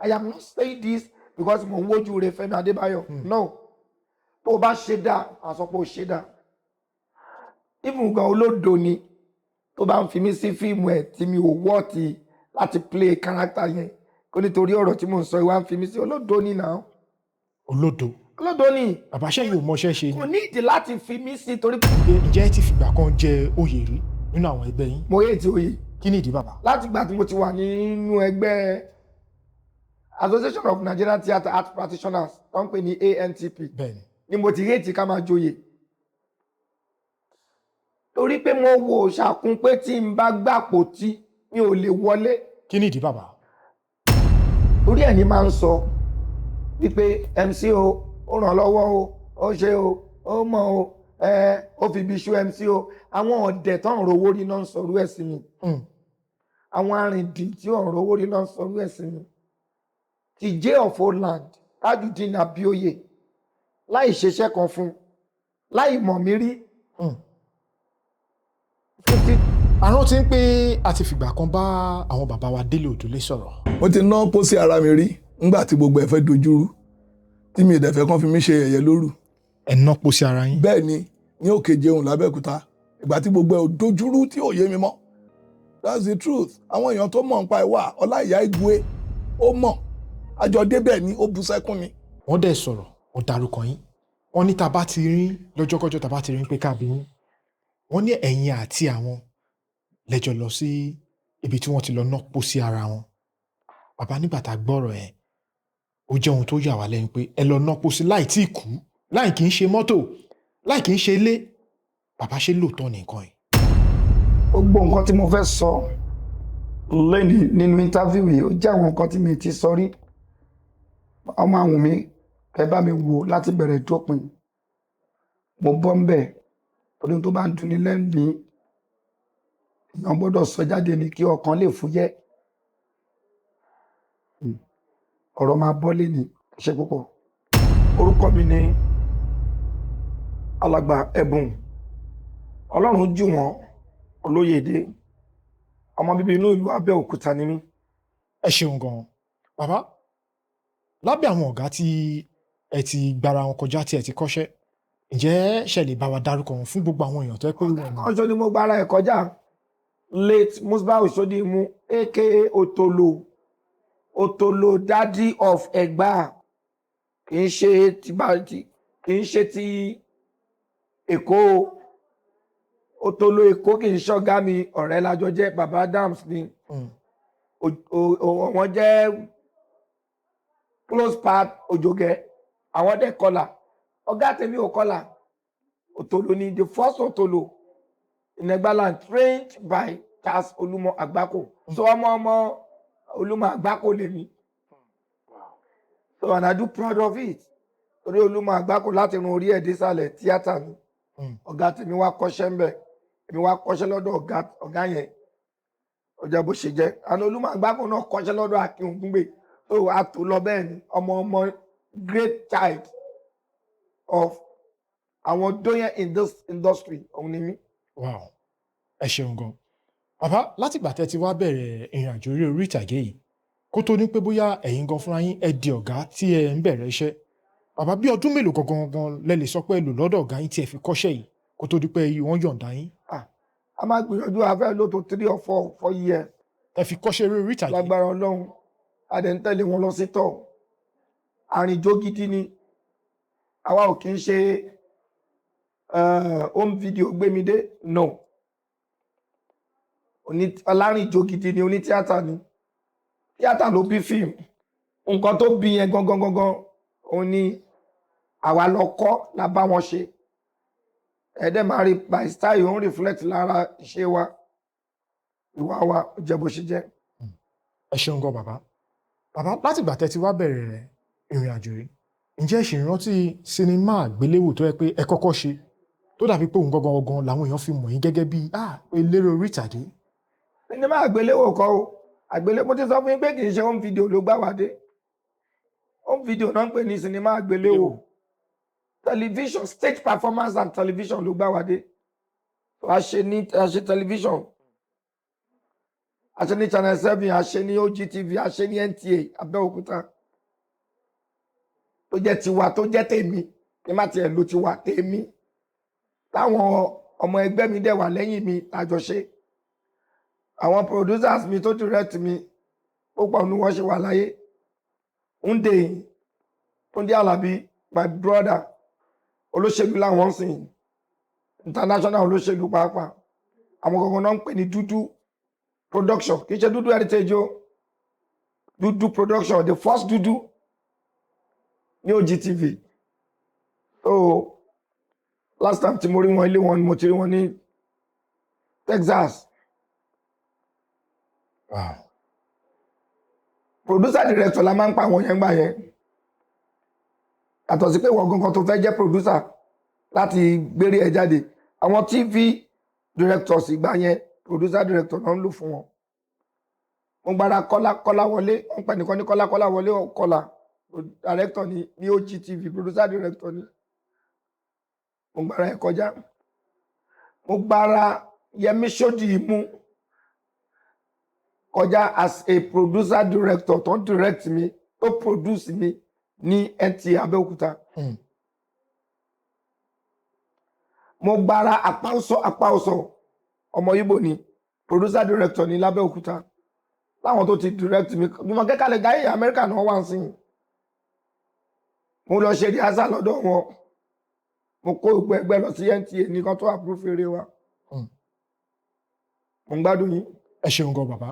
I am not saying this because mo ń wojú rẹ Fẹ́mi Adébáyọ̀ no tó o bá ṣe dá àsọpọ̀ ò ṣe dá even gan olódo ni tó bá ń fi mí sí fíìmù ẹ̀ tí mi ò wọ́ọ̀tì láti play character yẹn kó nítorí ọ̀rọ̀ tí mo ń sọ ìwà ń fi mí sí olódo ni náà. olódo ni bàbá ṣẹ́yìn ò mọṣẹ́ ṣe kò ní ìdí láti fi mí sí torí. ǹjẹ́ ẹ ti fìgbà kan jẹ oyè rí nínú àwọn ẹgbẹ́ yín. mo yé ti oyè. kí ni ìdí bàbá. láti ìgbà tí mo ti wà nínú ẹgbẹ́ Association of Nigerian Theatre Art Practitioners tó ń pè ní ANTP ni mo ti hate ká máa joyè torí pé mo wo ṣàkún pé tí n bá gbàpò tí mi ò lè wọlé. kí ni ìdí bàbá. torí ẹ̀ ní máa ń sọ wípé MC ó ràn lọ́wọ́ ó ṣe ó mọ̀ ó fi ibi ṣú MC àwọn ọ̀dẹ̀ tó ń rówó rí náà ń sọrú ẹ̀ sí mi àwọn arìndìn tí ò ń rówó rí náà ń sọrú ẹ̀ sí mi ti J of Holland Tajudeen Abioye láì ṣeṣẹ́ kan fún láì mọ̀ mí rí. àrùn ti ń pé a ti fìgbà kan bá àwọn bàbá wa Délé Òdùlé sọ̀rọ̀. mo ti ná pósí ara mi rí nígbà tí gbogbo ẹ̀ fẹ́ dojúrú tí mi ìdẹ̀fẹ́ kan fi mí ṣe yẹ̀yẹ́ lóru. ẹ̀ ná pósí ara yín. bẹ́ẹ̀ ni ní Òkè Jẹun l'Abẹ́òkúta ìgbà tí gbogbo ẹ̀ dojúrú tí ò yé mi mọ́ that's the truth àwọn èèyàn tó mọ̀ nípa ẹ̀ wà Ọláìyá Igwe ó mọ̀ àjọ débẹ̀ ni ó bú sẹ́kún ni. wọ́n dẹ̀ sọ̀rọ̀ wọ́n dárúkọ yín wọ́n ní tá bá ti rí lọ́jọ́kọ́jọ́ tá bá ti rí pé káàbí yín wọ́n ní ẹ̀yin àti àwọn lẹ́jọ́ lọ sí ibi tí wọ́n ti lọ ná pósí ara wọn. bàbá nígbà tá a gbọ́rọ̀ ẹ̀ ó jẹ́ ohun tó yà wá lẹ́nu pé ẹ lọ ná pósí láì tí ì kú láì kì í ṣe mọ́tò láì kì í ṣe ilé bàbá ṣe lóòótọ́ nìkan yìí. gbogbo nǹkan tí mo fẹ́ sọ lẹ́yìn nínú interview yìí ó jẹ́ àwọn nǹkan tí mi ti sọ rí ọmọ àwọn mi ẹ bá mi wò láti bẹ̀rẹ̀ dópin mo bọ́ ń bẹ̀ torí tó bá ń dunni lẹ́nu èèyàn gbọ́dọ̀ sọ jáde ní kí ọkàn lè fúyẹ́ ọ̀rọ̀ máa bọ́ lé ní ṣe púpọ̀. orúkọ mi ni alàgbà Ẹ̀bùn Ọlọ́run jù wọ́n Olóyèdé ọmọ bíbí inú ìlú Abẹ́òkúta ni mí. ẹ ṣeun gan-an bàbá lábẹ́ àwọn ọ̀gá tí ẹ ti gbára wọn kọjá tí ẹ ti kọ́ṣẹ́ ǹjẹ́ ṣe lè bá wa dárúkọ wọn fún gbogbo àwọn èèyàn tó ẹ pé wọn. ọjọ́ ni mo gbára ẹ̀ kọjá late Musbah Òṣódìmú aka Otolo daddy of Ẹ̀gbá kì í ṣe ti Èkó Otolo Èkó kì í ṣọ̀gá mi ọ̀rẹ́ lájọ jẹ́ baba Adams ni wọ́n jẹ́ close part Òjògẹ àwọn dẹ̀ kọlà ọ̀gá tèmi ò kọlà Otolo ni the first Otolo in Egbaland trained by Charles Olúmọ Àgbákò so ọmọ Olúmọ Àgbákò lèmi so and I do proud of it torí Olúmọ Àgbákò láti run orí ẹ̀ désàlẹ̀ tíátà ni ọ̀gá tèmi wá kọ́ṣẹ́ ń bẹ̀ èmi wá kọ́ṣẹ́ lọ́dọ̀ ọ̀gá yẹn ọjà bó ṣe jẹ́ àná Olúmọ Àgbákò náà kọ́ṣẹ́ lọ́dọ̀ Akin Ògúngbè so a tó lọ bẹ́ẹ̀ ni ọmọ great child of àwọn dóyè in this industry òun ni mí. wow ẹ ṣeun gan bàbá látìgbà tẹ́ ti wá bẹ̀rẹ̀ ìrìn àjò orí ìtàgé yìí kó tó ní pé bóyá ẹ̀yin gan fúnra yín ẹ di ọ̀gá tí ẹ ń bẹ̀rẹ̀ iṣẹ́ bàbá bí ọdún mélòó gangan lẹ lè sọ pé ẹ lò lọ́dọ̀ ọ̀gá yín tí ẹ fi kọ́ṣẹ́ yìí kó tó di pé wọ́n yọ̀ǹda yín. a máa gbìyànjú afẹ́ ló tó 3 or 4 years. ẹ fi kọ́ṣẹ́ orí ìtàgé. lágbára Ọlọ́run adẹ̀ ń tẹ̀lé wọn lọ sí tọ̀ àrìnjó gidi ni àwa ò kì í ṣe home video gbémidé no alárìnjó gidi ni onítíátà ni tíátà ló bí fíìmù nǹkan tó bí yẹn gangan òun ni àwa lọ kọ́ la bá wọn ṣe ẹ̀ẹ́dẹ̀ máa rí by style òun reflect lára iṣẹ́ wa ìwà wa jẹ́ bó ṣe jẹ́. ẹ ṣeun gan bàbá látìgbà tẹ́ ti wá bẹ̀rẹ̀ ìrìn àjò yìí ǹjẹ́ ẹ ṣì rántí sinimá àgbéléwò tó yẹ pé ẹ kọ́kọ́ ṣe tó dàbí pé òun gangan làwọn èèyàn fi mọ̀ yín gẹ́gẹ́ bí eléré orí ìtàgé. sinimá àgbéléwò kọ́ o àgbéléwò mo ti sọ fún yín pé kì í ṣe home video ló gbá wa dé home video náà ń pè ní sinimá àgbéléwò television stage performance and television ló gbá wa dé a ṣe television a ṣe ní Channel 7, a ṣe ní OGTV, a ṣe ní NTA Abẹ́òkúta tó jẹ́ tiwa tó jẹ́ tèmi kí má tiẹ̀ lo tiwa tèmi táwọn ọmọ ẹgbẹ́ mi dẹ̀ wà lẹ́yìn mi tàjọ ṣe àwọn producers mi tó direct mi púpọ̀ ní wọ́n ṣe wà láyé Túndé Àlàbí my brother olóṣèlú làwọn sìn international olóṣèlú pàápàá àwọn kankan náà ń pè ní Dúdú production kì í ṣe Dúdú heritage o Dúdú production the first Dúdú ní OGTV so last time tí mo rí wọn ilé wọn ni mo ti rí wọn ní Texas. Wow. Producer director la máa ń pa àwọn yẹn gbà yẹn yàtọ̀ sí pé wọ́n gangan tó fẹ́ jẹ́ producer láti gbérí ẹ jáde àwọn TV directors ìgbà yẹn producer director náà ń lò fún wọn mo gbára Kọ́lá wọlé wọ́n pẹ̀ nìkan ní Kọ́lá wọlé Kọ́lá director ní OGTV producer director ní mo gbára ẹ kọjá mo gbára Yẹmí Ṣódìímú kọjá as a producer director tó ń direct mi tó produce mi ní NTA Abẹ́òkúta. Mo gbára apá ọ̀sọ̀ ọmọ Ìgbò ni producer director ní l'Abẹ́òkúta láwọn tó ti direct mi mo kẹ́kàlẹ̀ gáyé Amẹ́ríkà náà wà sí mo lọ ṣe díásà lọ́dọ̀ wọn mo kó ìgbẹ́ ẹgbẹ́ lọ sí NTA nìkan tó approve eré wa mo ń gbádùn yín. Ẹ ṣeun gan bàbá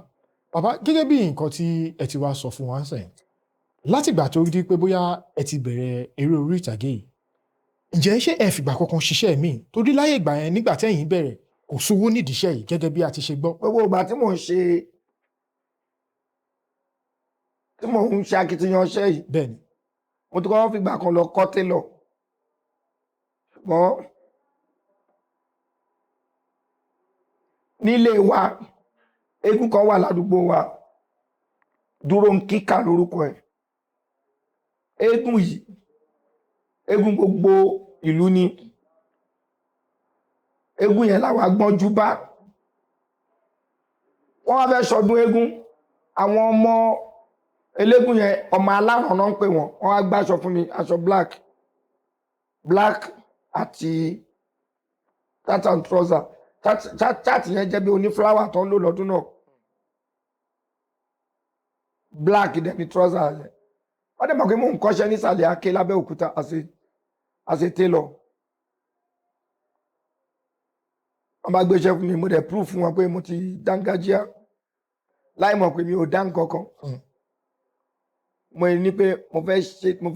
gẹ́gẹ́ bí nǹkan tí ẹ ti wá sọ fún wa sẹ́yìn látìgbà tó rí pé bóyá ẹ ti bẹ̀rẹ̀ eré orí ìtàgé yìí ǹjẹ́ ṣé ẹ fìgbà kankan ṣiṣẹ́ míì torí láyé ìgbà yẹn nígbà tẹ́yìn bẹ̀rẹ̀ kò sówó nídìí iṣẹ́ yìí gẹ́gẹ́ bí a ti ṣe gbọ́. Gbogbo ìgbà tí mò ń ṣe akitiyan iṣẹ́ yìí bẹ́ẹ̀ni mo ti kọ́ fìgbà kan lọ kọ́ télọ̀ ṣùgbọ́n nílé wa eégún kan wà ládùúgbò wa Dúrónkíkà lórúkọ ẹ̀ eégún yìí eégún gbogbo ìlú ni eégún yẹn làwọn agbọ́njú bá wọ́n wá fẹ́ ṣọdún eégún àwọn ọmọ eléégún yẹn ọmọ aláràn náà ń pè wọ́n wá gbáṣọ fún mi aṣọ black àti shirt and trouser chat yẹn jẹ́ bí onífúláwà tó ń lò lọ́dún náà black dẹ̀ ni trouser yẹn wọ́n dẹ̀ mọ̀ pé mò ń kọ́ṣẹ́ nísàlẹ̀ Aké l'Abẹ́òkúta as a tailor wọ́n bá gbéṣẹ́ fún mi mo dẹ̀ proof fún wọn pé mo ti dángájíá láì mọ̀ pé mi ò dá nǹkan kan mo ní pé mo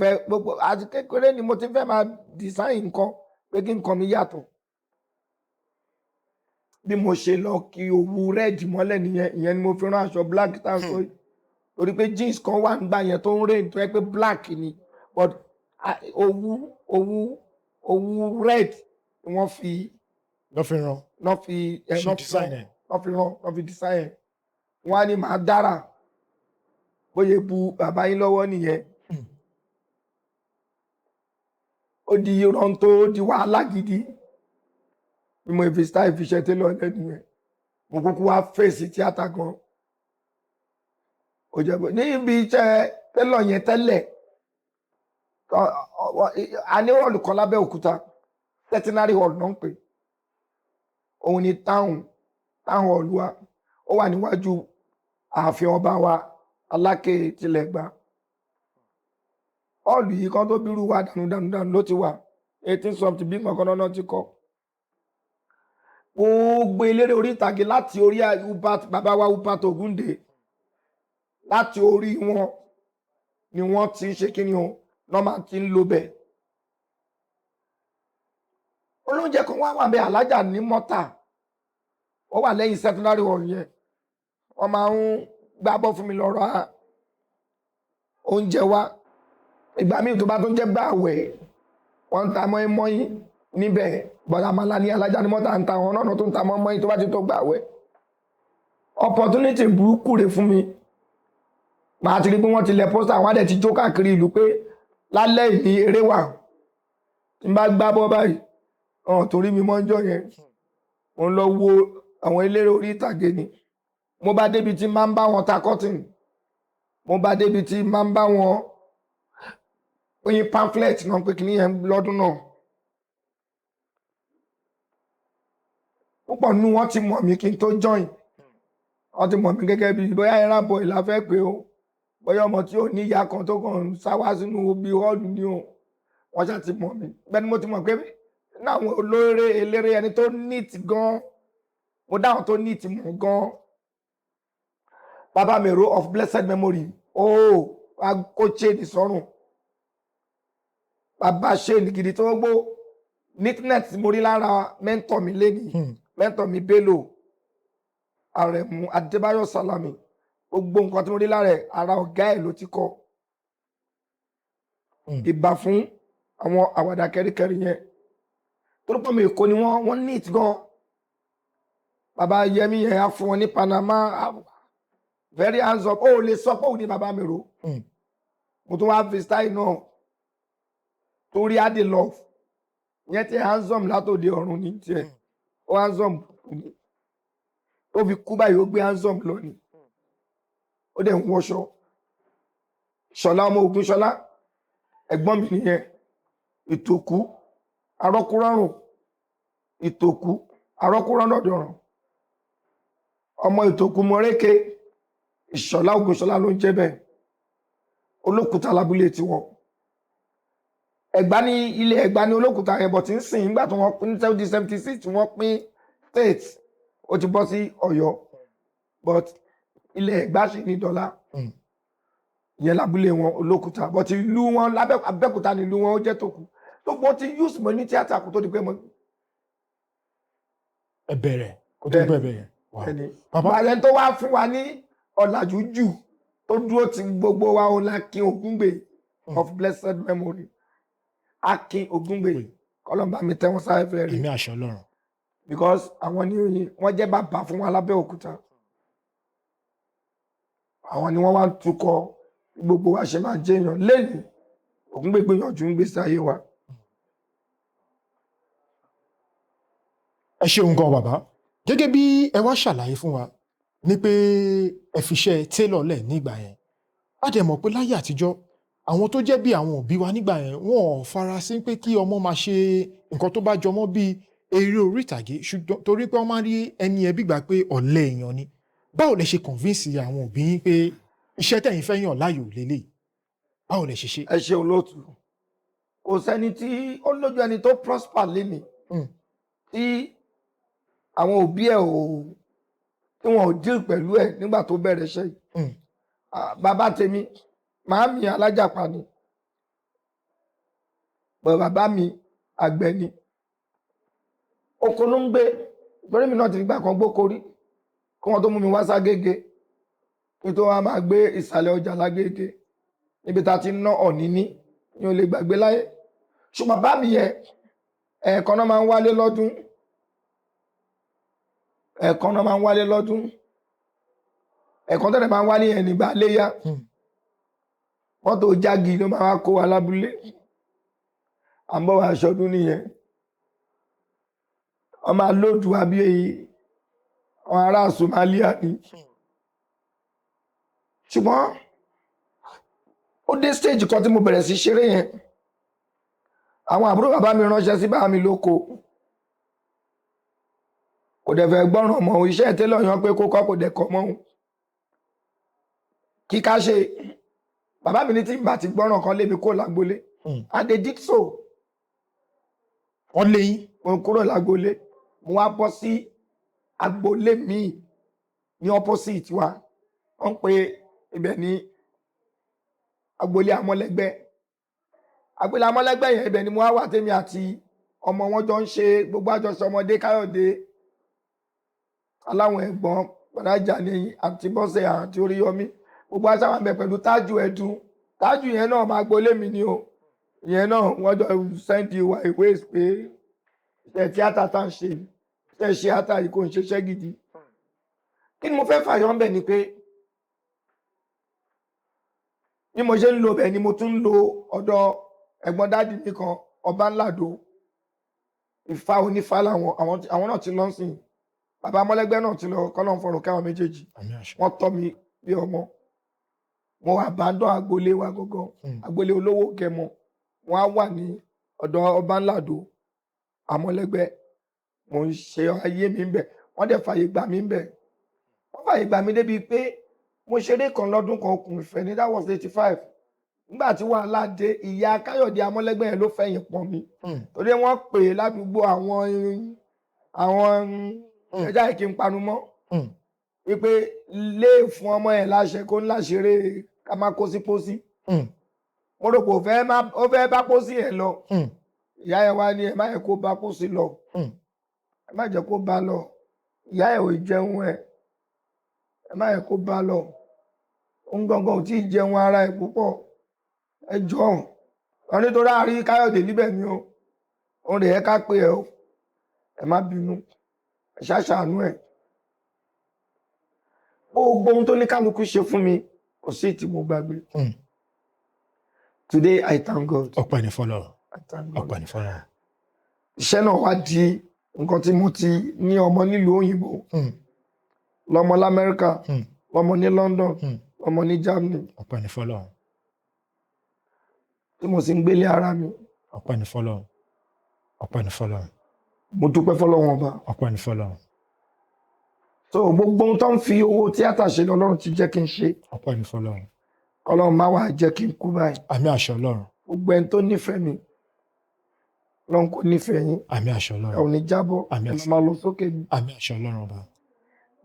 fẹ́ gbogbo àti kékeré ni mo ti fẹ́ máa design nǹkan pé kí nǹkan mi yàtọ̀ bí mo ṣe lọ kí òwú red mọ́lẹ̀ nìyẹn ìyẹn ni mo fi rán aṣọ black tá a sọ yìí torí pé jeans kan wà nígbà yẹn tó ń rain tó yẹ pé black ni but òwú red ni wọ́n fi design wọ́n á ní màá dára bóyá bu bàbá yín lọ́wọ́ nìyẹn ó di irun tó di wàhálà gidi bí mo fi style fi ṣe télọ̀ lẹ́nu yẹn mo kúkú wá fèsì tíátà gan ó jẹ́ bó níbi iṣẹ́ télọ̀ yẹn tẹ́lẹ̀ a ní hall kan l'Abẹ́òkúta centenary hall náà ń pè òun ni town hall wa ó wà níwájú ààfin ọba wa Aláké tilẹ̀ gbà hall yìí kan tó bírú wa dànù ló ti wà 18 something bí nǹkan náà ti kọ́ gbogbo eléré orí ìtàgé láti orí bàbá wa Upat Ògúndé láti orí wọn ni wọ́n ti ń ṣe kí ni o nọ́mà ti ń lo bẹ̀ olóúnjẹ kan wà bẹ́ẹ̀ alájà ní mọ́tà ó wà lẹ́yìn secondary hall yẹn wọ́n máa ń gbábọ́ fún mi lọ́rọ̀ oúnjẹ wa ìgbà míì tó bá tó jẹ́ gbààwẹ̀ wọ́n ń ta mọ́ínmọ́ín níbẹ̀ bọ́dà mọ́lá ní alájà ní mọ́tà ń ta àwọn náà tó ń ta mọ́ínmọ́ín tó bá ti tó gbààwẹ̀ opportunity burúkú rẹ̀ fún mi màá ti rí pé wọ́n ti lẹ̀ pósítà àwọn àdẹ̀ ti jó káàkiri ìlú pé lálẹ́ ìní eré wà tí n bá gbá bọ́ báyìí torí mi mọ́ ń jọ yẹn mo ń lọ wo àwọn eléré orí ìtàgé ni mo bá débi tí máa ń bá wọn ta cotton, mo bá débi tí máa ń bá wọn oyin pamphlet náà pé kí nìyẹn lọ́dún náà. Púpọ̀ nínú wọn ti mọ̀ mí kí n tó join, wọ́n ti mọ̀ mí gẹ́gẹ́ bí bóyá ẹran bọ̀ ìlà fẹ́ pé o, bóyá ọmọ tí ò ní ìyá kan tó kàn ń sáwá sínú bí họ́ọ̀lù ni o, wọ́n ṣáà ti mọ̀ mí. Bẹ́ẹ̀ ni mo ti mọ̀ pé ní àwọn olóore eléré ẹni tó neat gan, mo dáhùn tó neat mọ̀ gan. Baba Mero of blessed memory, kó chain sọ́rùn, bàbá chain gidi tó gbó. Neatness mo rí lára mentor mi lẹ́nìí, mentor mi Bello Aremu Adébáyọ̀ Salami, gbogbo nǹkan tí mo rí lára ẹ̀ ara ọ̀gá ẹ̀ ló ti kọ́. Ìbà fún àwọn àwàdà kẹ́ríkẹ́rí yẹn tó pọ̀ mi Èkó ni wọ́n neat gan. Bàbá Yẹmí yẹn á fún wọn ní Panama, very hands up. Ó lè sọ pé òun ni Baba Mero. Mo tún wá fi style náà torí Adé love yẹn tí handsome látòde ọ̀run ní tiẹ̀, ó handsome ó fi kú báyìí ó gbé handsome lọ ni, ó dẹ̀ ń wọṣọ. Ṣọlá ọmọ Ògúnṣọlá ẹ̀gbọ́n mi nìyẹn, Ìtòkú arọ́kúrọ́rùn, Ìtòkú arọ́kúrọ́rùn ọmọ Ìtòkú Mọ̀rékè, Ìṣọ̀lá Ògúnṣọlá ló ń jẹ́ bẹ́ẹ̀. Olókùúta lábúlé tiwọn. Ẹ̀gbá ní ilé Ẹ̀gbá ní Olókùúta ẹ̀bọ̀ tí ń sìn nígbà tí wọ́n pín ní 1776 tí wọ́n pín state, ó ti bọ́ sí Ọ̀yọ́, but ilé Ẹ̀gbá sì ní dọ́là. Ìyẹn lábúlé wọn Olókùúta, but ìlú wọn Abẹ́òkúta ní ìlú wọn ó jẹ́ Tòkú. Tó gbọ́ ti use mọ́ ní tíátà kó tó di pé mo. Ẹ bẹ̀rẹ̀ kó tó bẹ̀rẹ̀. Bàbá tó wá fún wa ní ọ̀làjú jù tó dúró ti gbogbo wa ó Akin Ògúngbè of blessed memory. Akin Ògúngbè, kọ́lọ́mbà mi tẹ́ wọn sáré fẹ́ rí. Èmi àṣẹ Ọlọ́run. Because àwọn ni wọ́n jẹ́ bàbá fún wa lábẹ́òkúta. Àwọn ni wọ́n wá ń tukọ̀ gbogbo wa ṣe máa jẹ́ èèyàn lẹ́yìn. Ògúngbè gbìyànjú ń gbèsè ayé wa. Ẹ ṣeun gan bàbá. Gẹ́gẹ́ bí ẹ wá ṣàlàyé fún wa ní pé ẹ fi iṣẹ́ tailor lẹ̀ nígbà yẹn. A dẹ̀ mọ̀ pé láyé àtijọ́ àwọn tó jẹ́ bí àwọn òbí wa nígbà yẹn wọn ò fara sí pé kí ọmọ máa ṣe nǹkan tó bá jọmọ́ bí eré orí ìtàgé, ṣùgbọ́n torí pé wọ́n máa ń rí ẹni ẹ bígbà pé ọ̀lẹ èèyàn ni. Báwo lẹ ṣe convince àwọn òbí yín pé iṣẹ́ tẹ̀yin fẹ́ yàn láàyò lélẹ̀? Báwo lẹ ṣe ṣe? Ẹ ṣe olóòtú. Kò sẹ́ni tí ó lójú ẹni tó prosper lénìí tí àwọn òbí ẹ̀ tí wọn ò deal pẹ̀lú ẹ̀ nígbà tó bẹ̀rẹ̀ iṣẹ́ yìí. Bàbá tèmi, màámi alájàpá ni, bàbá mi àgbẹ̀ ni. Oko ló ń gbé, torí mi náà ti gbà kan gbóko rí kí wọ́n tó mú mi wá ságége kí tó wá máa gbé ìsàlẹ̀ ọjà lágége níbi tá a ti ń ná ọ̀níní ní o lè gbàgbé láyé. Ṣùgbọ́n bàbá mi yẹn ẹ̀ẹ̀kan náà máa ń wálé lọ́dún, ẹ̀ẹ̀kan náà máa ń wálé lọ́dún, ẹ̀ẹ̀kan tẹ́lẹ̀ máa ń wálé yẹn nígbà léyà. Mọ́tò jági ló máa wá kó wa lábúlé, à ń bọ̀ wá aṣọ́dún nìyẹn. Wọ́n máa lóòdù wa bí àwọn ará Somalia ni. Ṣùgbọ́n ó dé stage kan tí mo bẹ̀rẹ̀ sí ṣeré yẹn, àwọn àbúrò bàbá mi ránṣẹ́ sí bàbá mi lóko, kò dẹ̀ fẹ́ gbọ́ràn mọ́ iṣẹ́ télọ̀ yan pé kó kọ́ kò dẹ̀ kọ́ mọ́ kíká ṣe. Bàbá mi ní tí ìgbà tí gbọ́ràn kan lébi kó lágbólé, and they did so. Wọ́n lé yín. Mo kúrò lágbólé, mo wá bọ́ sí agboolé míì ní opposite wa, wọ́n pe ibẹ̀ ní agboolé Amọ́lẹ́gbẹ́. Agboolé Amọ́lẹ́gbẹ́ yẹn ibẹ̀ ni mo wá wà tèmi àti ọmọ wọn jọ ń ṣe gbogbo àjọṣe ọmọdé Káyọ̀dé, aláwọn ẹ̀gbọ́n Bàdájà ní àti Bọ́sẹ̀ àti Oríyọmí, gbogbo àṣà wà bẹ̀ pẹ̀lú Tájù Ẹ̀dùn. Tájù yẹn náà máa gbolé mi ni o. Ìyẹn náà wọ́n jọ sẹ́ndì wa ìwé pé iṣẹ́ tíátà tá ń ṣe, iṣẹ́ tíátà yìí kò ń ṣiṣẹ́ gidi. Kí ni mo fẹ́ fàyọ ń bẹ̀ ni pé bí mo ṣe ń lo bẹ̀ ni mo tún ń lo ọ̀dọ̀ ẹ̀gbọ́n dádì mi kan, Ọbánládò, Ifá onífá làwọn, àwọn náà ti lọ sìn bàbá Ọmọlẹ́gbẹ́ náà ti lọ kọ́lọ́n fọ̀rùn káwọn méjèèjì àmín àṣẹ. wọ́n tọ́ mi bí ọmọ wọn wà bàdàn agboolé wa gangan agboolé olówó Gẹmọ wọn á wà ní ọ̀dọ̀ ọba ńládo Ọmọlẹ́gbẹ́ mo ń ṣe ayé mi ń bẹ̀ wọ́n dẹ̀ fàyè gbà mí ń bẹ̀ wọ́n fàyè gbà mí débi pé mo ṣeré kan lọ́dún kan Okùn Ìfẹ́ ní that was 85 nígbà tí wàhálà dé ìyá Káyọ̀dé Ọmọlẹ́gbẹ́ yẹn ló fẹ̀yìn pọ̀n mi torí wọ́n pè é ládùúgbò àwọn ẹja ìkí ń panu mọ́ wípé lé fún ọmọ yẹn láṣẹ kó ńlá ṣeré ká má kó sí pósí mo rò pé ó fẹ́ bá pósí yẹn lọ ìyá yẹn wá ní ẹ má yẹ kó bá pósí lọ ẹ má jẹ́ kó bá lọ ìyá yẹn ò jẹun ẹ má yẹ kó bá lọ òun gangan ò tí ì jẹun ara ẹ púpọ̀ ẹ jọ ọ nítorí àárí Káyọ̀dé níbẹ̀ ni o òun rè é ká pé ẹ o ẹ má bínú ẹ ṣàṣàánú ẹ gbogbo ohun tó ní kálukú ṣe fún mi kò sí tí mo gbàgbé today I thank God. ọpẹ́ ní fọ́lọ́run ọpẹ́ ní fọ́lọ́run. iṣẹ́ náà wá di nǹkan tí mo ti ní ọmọ nílùú òyìnbó lọ́mọ l'Amẹ́ríkà lọ́mọ ní London lọ́mọ ní Germany ọpẹ́ ní fọ́lọ́run. tí mo sì ń gbélé ara mi. ọpẹ́ ní fọ́lọ́run ọpẹ́ ní fọ́lọ́run. mo dúpẹ́ fọ́lọ́run ọba. ọpẹ́ ní fọ́lọ́run. so gbogbo ohun tó ń fi owó tíátà ṣe lọ́lọ́run ti jẹ́ kí n ṣe. ọpẹ́ ní fọ́lọ́run. Ọlọ́run má wá jẹ́ kí n kú báyìí. àmín àṣẹ Ọlọ́run. gbogbo ẹni tó nífẹ̀ẹ́ mi Ọlọ́run kò nífẹ̀ẹ́ yín. àmín àṣẹ Ọlọ́run. ẹ ò ní jábọ́ ẹ máa lọ sókè ni. àmín àṣẹ Ọlọ́run ọba.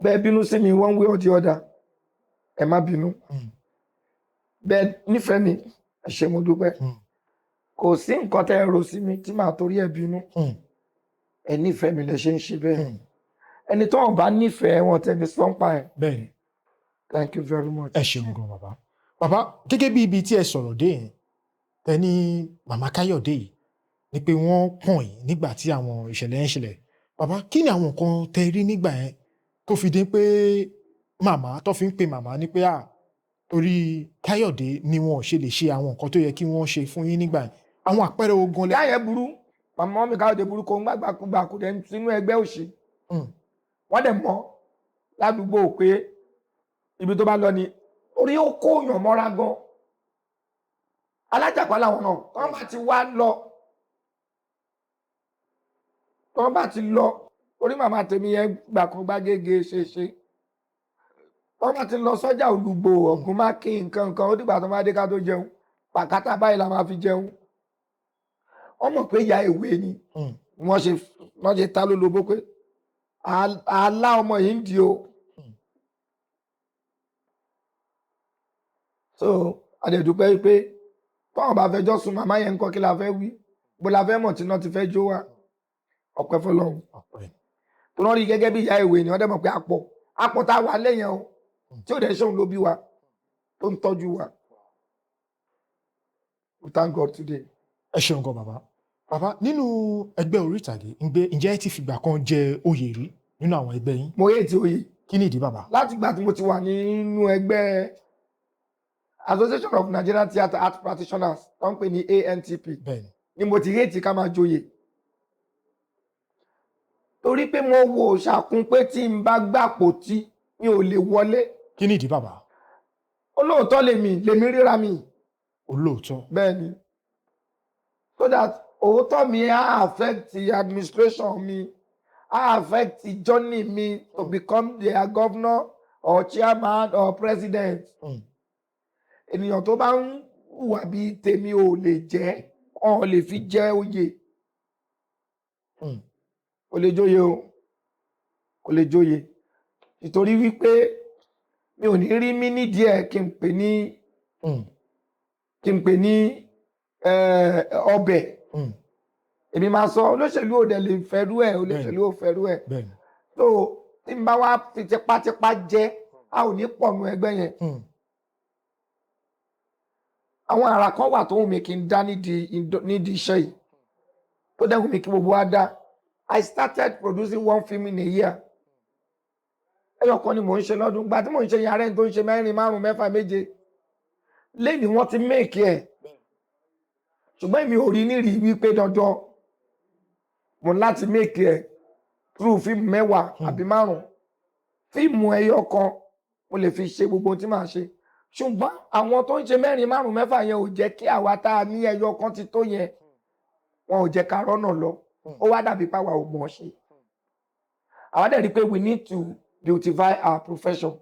bẹ́ẹ̀ bínú sí mi one way or the other ẹ má bínú. bẹ́ẹ̀ nífẹ̀ẹ́ mi ẹ ṣé mo dúpẹ́. kò sí nǹkan tẹ́ ẹ rò sí mi tí màá torí ẹ bínú. ẹ nífẹ̀ẹ́ mi lẹ ṣe ń ṣe bẹ́ẹ̀. ẹni tó wọn bá nífẹ̀ẹ́ wọn tẹ̀lé sọ́ńpà ẹ̀. bẹ́ẹ̀ni. thank you very much. ẹ ṣeun gan bàbá. bàbá gẹ́gẹ́ bí ibi tí ẹ sọ̀rọ̀ dé yẹn tẹ ní màmá Káyọ̀dé yìí ni pé wọ́n pọ̀n yín nígbà tí àwọn ìṣẹ̀lẹ̀ yẹn ṣẹlẹ̀ bàbá kí ni àwọn nǹkan tẹ rí nígbà yẹn tó fi dé pé màmá tó fi ń pe màmá ní pé torí Káyọ̀dé ni wọn ò ṣe lè ṣe àwọn nǹkan tó yẹ kí wọ́n ṣe fún yín nígbà yẹn àwọn àpẹẹrẹ ogun lẹ. ìyá yẹn burú màmá mi Káyọ̀dé burú kó ń gbàgbàkúgbà kò dẹ̀ sínú ẹgbẹ́ òṣì wọ́n dẹ̀ mọ́ ládùúgbò pé ibi tó bá lọ ni orí ó kó yàn mọ́ra gan alájàpá làwọn náà tọ́ bá ti wá lọ tọ́ bá ti lọ orí màmá tèmi yẹn gbà kan gbá gègé ṣeṣe tọ́ bá ti lọ sọ́jà Olùgbò Ògúnmákin nǹkan ó dìgbà tó bá dé ká tó jẹun pàkátà báyìí la máa fi jẹun wọ́n mọ̀ pé ìyá ìwé ni wọ́n ṣe ta lólobó pé àlá ọmọ yìí ń di o. so adẹ̀dúpẹ́ pé tọ́wọ́n bá fẹjọ́ sùn màmá yẹn ń kọ́ kí la fẹ́ wí bó la fẹ́ mọ̀ tí náà ti fẹ́ jó wa ọpẹ́ fọ́lọ́run tó rán rí gẹ́gẹ́ bí ìyá ìwé ni wọ́n dẹ̀ mọ̀ pé àpọ̀ tá a wà lẹ́yìn o tí ò dẹ̀ ṣóun ló bí wa tó ń tọ́jú wa. We thank God today. ẹ ṣeun gan bàbá bàbá nínú ẹgbẹ́ orí ìtàgé ǹjẹ́ ẹ ti fìgbà kan jẹ oyè rí nínú àwọn ẹgbẹ́ yín. mo yé ti oyè. kí ni ìdí bàbá. láti ìgbà tí mo ti wà nínú ẹgbẹ́ Association of Nigerian Theatre Art Practitioners tó ń pè ní ANTP ni mo ti rétí ká máa joyè torí pé mo wo ṣàkún pé tí n bá gbàpò tí mi ò lè wọlé. kí ni ìdí bàbá. olóòótọ́ lèmi ríra mi. olóòótọ́. bẹ́ẹ̀ ni so that òótọ́ mi á affect the administration mi á affect the journey mi to become their governor or chairman or president. ènìyàn tó bá ń hùwà bíi tèmi ò lè jẹ́ ọ̀ lè fi jẹ́ oyè. kò lè jóyè o kò lè jóyè nítorí wípé mi ò ní rí mí nídìí ẹ̀ kí n pè ní ọbẹ̀ èmi máa sọ olóṣèlú ò dẹ̀ lè fẹ́rú ẹ̀ olóṣèlú ò fẹ́rú ẹ̀ so tí n bá wá fi tipátipá jẹ́ a ò ní pọ̀ nù ẹgbẹ́ yẹn àwọn àrà kan wà tó wù mí kí n dá nídìí iṣẹ́ yìí tó dẹ̀ wù mí kí gbogbo wa dá. I started producing one film in a year. ẹyọ kan ni mò ń ṣe lọ́dún gba tí mò ń ṣe yàrá ẹni tó ń ṣe 4, 5, 6 méje lẹ́yìn wọ́n ti méèkì ẹ̀ ṣùgbọ́n èmi ò rí nírí wípé dandan mo láti méèkì ẹ̀ through fíìmù mẹ́wàá àbí márùn-ún fíìmù ẹyọ kan mo lè fi ṣe gbogbo ohun tí màá ṣe ṣùgbọ́n àwọn tó ń ṣe mẹ́rin márùn-ún mẹ́fà yẹn ò jẹ́ kí àwa tá a ní ẹyọ kan ti tó yẹn wọn ò jẹ́ ká rọ́nà lọ ó wá dàbí páwa ò mọ̀ ọ́ ṣe àwa dẹ̀ rí i pé we need to beautify our profession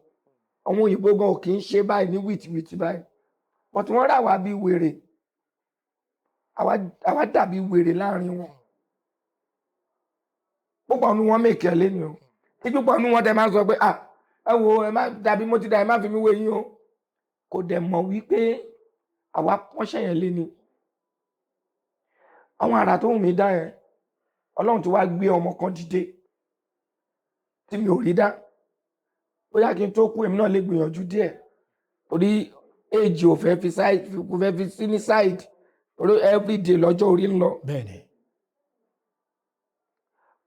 àwọn òyìnbó gan ò kì í ṣe báyìí ní wìtìwìtì báyìí but wọ́n rà wá bí wèrè àwa dàbí wèrè láàrin wọn púpọ̀ nu wọn mèkì ẹ̀ lẹ́nu o tí púpọ̀ nu wọn tẹ máa ń sọ pé ẹ wo ẹ má dàbí mo ti dà ẹ má fi mí wé yín o kò dẹ̀ mọ̀ wípé àwa pọ́nṣẹ́ yẹn lé ni àwọn àrà tó wù mí dá yẹn ọlọ́run ti wá gbé ọmọ kan dìde tí mi ò rí dá bóyá kí n tó kú èmi náà lè gbìyànjú díẹ̀ torí èjì ò fẹ́ fi side kò fẹ́ fi sí ní side torí everyday lọ́jọ́ orí ń lọ bẹ́ẹ̀ni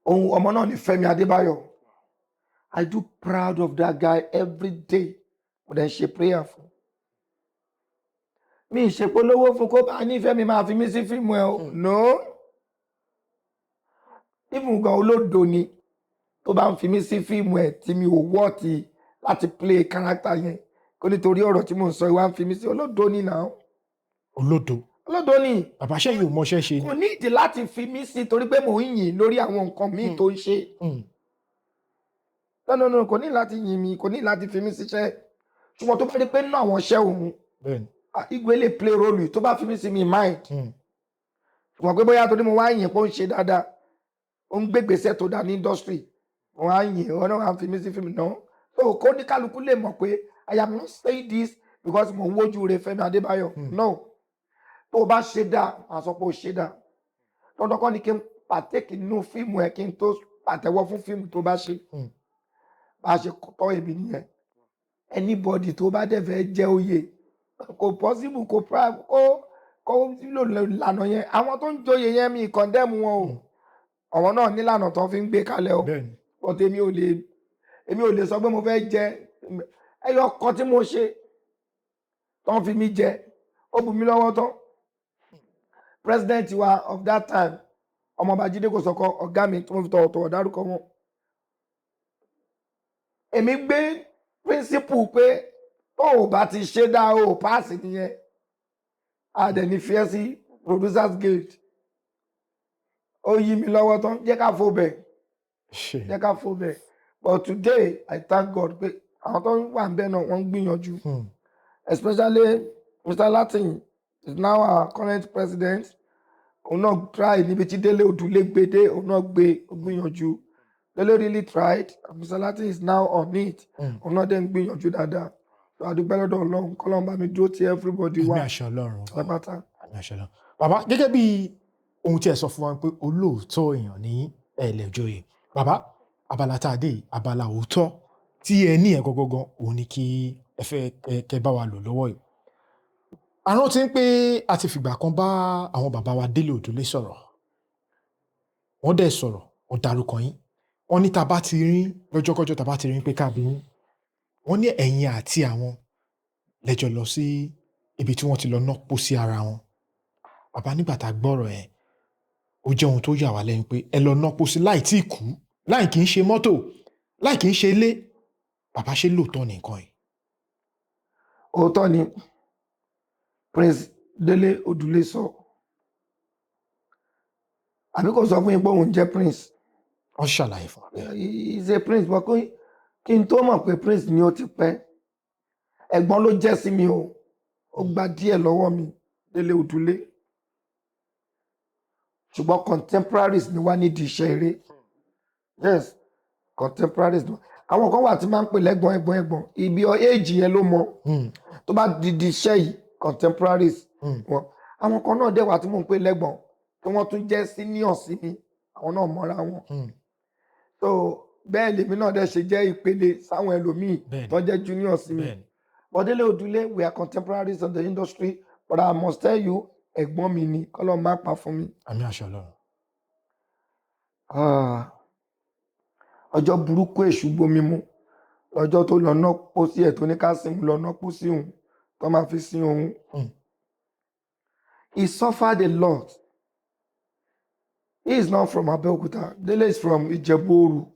ohun ọmọ náà ní Fẹ́mi Adébáyọ̀ I do proud of that guy every day mo dẹ̀ ń ṣe prayer fún mi ìṣèpolówó fún kó bá nífẹ̀ẹ́ mi máa fi mí sí fíìmù ẹ̀ o no fíìmù gan olódo ni tó bá ń fi mí sí fíìmù ẹ̀ tí mi ò wọ́ọ̀tì láti play character yẹn kó nítorí ọ̀rọ̀ tí mò ń sọ ìwà ń fi mí sí olódo ni náà olódo ni bàbá ṣẹ́yìn ò mọṣẹ́ ṣe kò ní ìdí láti fi mí sí torí pé mò ń yìn lórí àwọn nǹkan míì tó ń ṣe no kò ní láti yìn mí kò ní láti fi mí síṣẹ́ ṣùgbọ́n tó bá rí pé nínú àwọn iṣẹ́ òun bẹ́ẹ̀ni Igwe lè play role tó bá fi mí sí mi mind ṣùgbọ́n pé bóyá torí mo wá yìn pé ó ń ṣe dáadáa ó ń gbégbèsè tó dáa ní industry mo wá yìn ọ́ náà wá fi mí sí fíìmù náà so kó ní kálukú lè mọ̀ pé I am not saying this because mo ń wojú rẹ Fẹ́mi Adébáyọ̀ no tó o bá ṣe dáa màá sọ pé o ṣe dáa dandan kọ́ ni kí n partake nínú fíìmù ẹ̀ kí n tó pàtẹ́wọ́ fún fíìmù tó bá ṣe bá a ṣe tọ́ èmi nìyẹn anybody tó bá dẹ̀ fẹ́ jẹ́ oyè kò possible kó lò lànà yẹn àwọn tó ń joyè yẹn mi condemn wọn o àwọn náà nílànà tó fi ń gbé kalẹ̀ o but èmi ò lè sọ pé mo fẹ́ jẹ ẹyọ kan tí mo ṣe tó ń fi mí jẹ ó bù mí lọ́wọ́ tán president wa of that time Ọmọọba Jídé Kòsọ́kọ́ ọ̀gá mi tó ń fi tọ̀wọ̀tọ̀wọ̀ dárúkọ wọn èmi gbé principle pé tó o bá ti ṣe dá o páàsì nìyẹn àdẹ̀ ní fẹ́ sí producers guild ó yí mi lọ́wọ́ tán jẹ́ ká fò bẹ̀ but today I thank God pé àwọn tó wà ń bẹ̀ náà wọ́n ń gbìyànjú especially Mr. Latin is now our current president òun náà try níbi tí Délé Odùlé gbédé òun náà gbìyànjú Délé really tried and Mr. Latin is now on it òun náà dẹ̀ ń gbìyànjú dáadáa àdúgbò lọ́dọ̀ Ọlọ́run kọ́lọ́run bá mi dúró ti everybody wá àṣẹ Ọlọ́run pátápátá. àṣẹ Ọlọ́run bàbá gẹ́gẹ́ bí ohun tí ẹ sọ fún wa pé olóòótọ́ èèyàn ní ẹlẹ́jọ́yè bàbá abala tá a dé abala òótọ́ tí ẹ ní ẹ̀ gangan òun ni kí ẹ fẹ́ kẹ bá wa lò lọ́wọ́ yìí àrùn ti ń pé a ti fìgbà kan bá àwọn bàbá wa Délé Odùlé sọ̀rọ̀ wọ́n dẹ̀ sọ̀rọ̀ wọ́n dárúkọ yín wọ́n ní tá bá ti rí lọ́jọ́kọ́jọ́ tá bá ti rí pé káàbí yín wọ́n ní ẹ̀yin àti àwọn lẹ́jọ́ lọ sí ibi tí wọ́n ti lọ ná pósí ara wọn bàbá nígbà tá a gbọ́rọ̀ ẹ̀ ó jẹ́ ohun tó yà wá lẹ́yìn pé ẹ lọ ná pósí láì tí ì kú láì kì í ṣe mọ́tò láì kì í ṣe ilé bàbá ṣe lóòótọ́ nìkan yìí. òótọ́ ni Prince Délé Odùlé sọ àbí kò sọ fún yín pé òun jẹ́ prince. wọ́n ṣàlàyé fún wa. he is a prince but kí n tó mọ̀ pé prince ni ó ti pẹ́ ẹ̀gbọ́n ló jẹ́ sí mi o ó gba díẹ̀ lọ́wọ́ mi Délé Odùlé ṣùgbọ́n contemporaries ni wá nídìí iṣẹ́ eré yes contemporaries ni àwọn kan wà tí máa ń pè lẹ́gbọ̀n ibi éèjì yẹn ló mọ tó bá di iṣẹ́ yìí contemporaries wọn àwọn kan náà dẹ̀ wà tí mò ń pè lẹ́gbọ̀n tí wọ́n tún jẹ́ senior sí mi àwọn náà mọ́ra wọn so bẹ́ẹ̀ lèmi náà dẹ̀ ṣe jẹ́ ìpele sáwọn ẹlòmíì tó jẹ́ junior sí mi but Délé Odùlé we are contemporaries of the industry but I must tell you ẹ̀gbọ́n mi ni kọ́lọ́ má pa fún mi. àmì àṣẹ Ọlọ́run. ọjọ́ burúkú èṣù gbomi mu lọ́jọ́ tó lọ ná pósí ẹ̀ tó ní ká sìn lọ ná pósí òun tó máa fi sin òun. He suffered a lot He is not from Abeokuta. Dele is from Ijebu-Oru.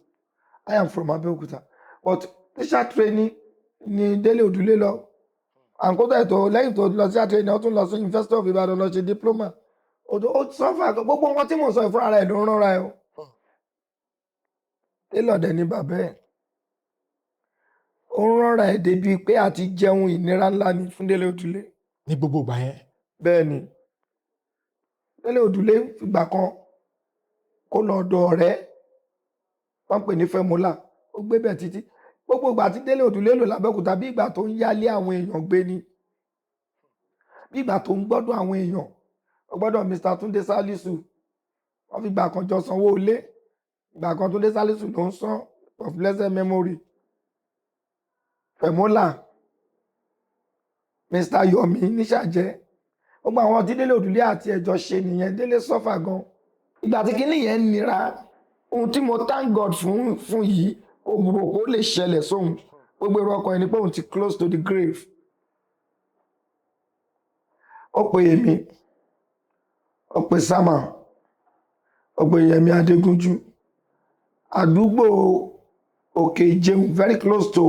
I am from Abeokuta. But teacher training ni Dele Odule lọ. Àǹkótó ẹ̀tọ́ lẹ́yìn tó lọ sí training ó tún lọ sí University of Ibadan lọ ṣe diploma. Ó sọ́fà gbogbo nǹkan tí mò ń sọ ìfúnra rẹ̀ ló ń rán ra ẹ̀ o. Tailor dẹ̀ ni bàbá ẹ̀. Ó ń rán ra ẹ̀ débi pé àti jẹun ìnira ńlá ni fún Dele Odule. ní gbogbo ìgbà yẹn. Bẹ́ẹ̀ ni Dele Odule fìgbà kan kó lọ ọ̀dọ̀ ọ̀rẹ́ wọ́n pè ní Fẹ́múlà ó gbé bẹ̀ títí gbogbo ìgbà tí Dele Odule lò l'Abẹ́òkúta bí ìgbà tó ń yálé àwọn èèyàn gbé ni bí ìgbà tó ń gbọ́dọ̀ àwọn èèyàn ó gbọ́dọ̀ Mr. Túndé Sálísù wọ́n fi ìgbà kan jọ sanwó ilé ìgbà kan Túndé Sálísù ló ń san of blessed memory Fẹ́múlà Mr. Yomi níṣàjẹ́ gbogbo àwọn tí Dele Odule àti ẹ̀jọ́ ṣe nìyẹn Dele sọ́fà gan ìgbà tí kinní yẹn nira ohun tí mo thank God fún yìí kò rò kó lè ṣẹlẹ̀ sóhun gbogbo èrò ọkàn ẹni pé òun ti close to the grave ó pe èmi ó pe Sama ó pe Yẹmi Adégúnjú àdúgbò Òkè Ìjẹun very close to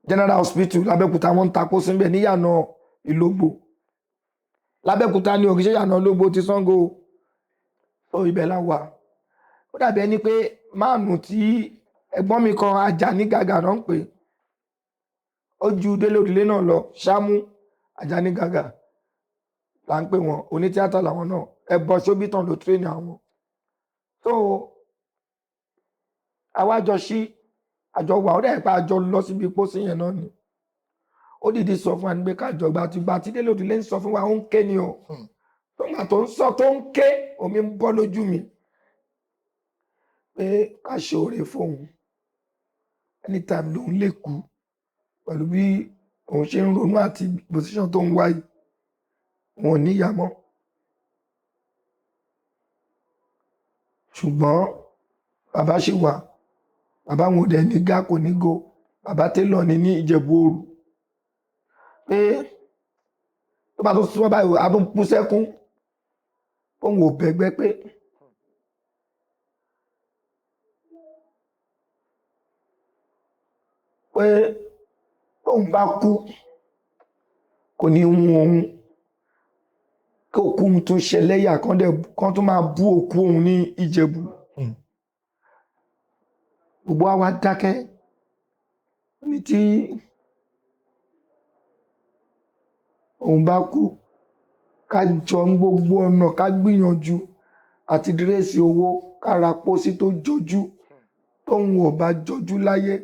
General Hospital l'Abẹ́òkúta wọ́n ń takó síbẹ̀ níyànà Ìlógbò l'Abẹ́òkúta ní òkè ṣe yànà Ìlógbò ti Ṣàngó ó ibẹ̀ la wà ó dàbí ẹni pé máàmù tí ẹ̀gbọ́n mi kan Àjàní Gàgà náà ń pè ó ju Dele Odule náà lọ Ṣámú Àjàní Gàgà là ń pè wọn onítíátà làwọn náà ẹbọ Ṣóbítàn ló tírẹ́nì àwọn so àwa jọ sí àjọ wà ó dẹ̀ pa àjọ lọ síbi pósí yẹn náà ni ó dìde sọ fún wa ní pé kájọ gbà tí Dele Odule ń sọ fún wa ó ń ké ni o tọ́gbà tó ń sọ tó ń ké omi ń bọ́ lójú mi pé ká ṣe oore fóun anytime lòun lè kú pẹ̀lú bí òun ṣe ń ronú àti position tó ń wáyé wọn ò níyà mọ́ ṣùgbọ́n bàbá ṣì wà bàbá wọn ò dẹ̀ ní gá kò ní go bàbá Tailor ni ní Ìjẹ̀bú-Òru pé tó bá tó sọ báyìí a tún bú sẹ́kún òun ò bẹ̀gbẹ́ pé tóun bá kú kò ní hun òun kí òkú òun tún ṣẹlẹ́yà kan tó máa bú òkú òun ní Ìjẹ̀bú gbogbo wa dákẹ́ ní tí òun bá kú ká jọ ń gbogbo ọ̀nà ká gbìyànjú àti dírẹ́sì owó ká ra pósí tó jọjú tóun ò bá jọjú láyé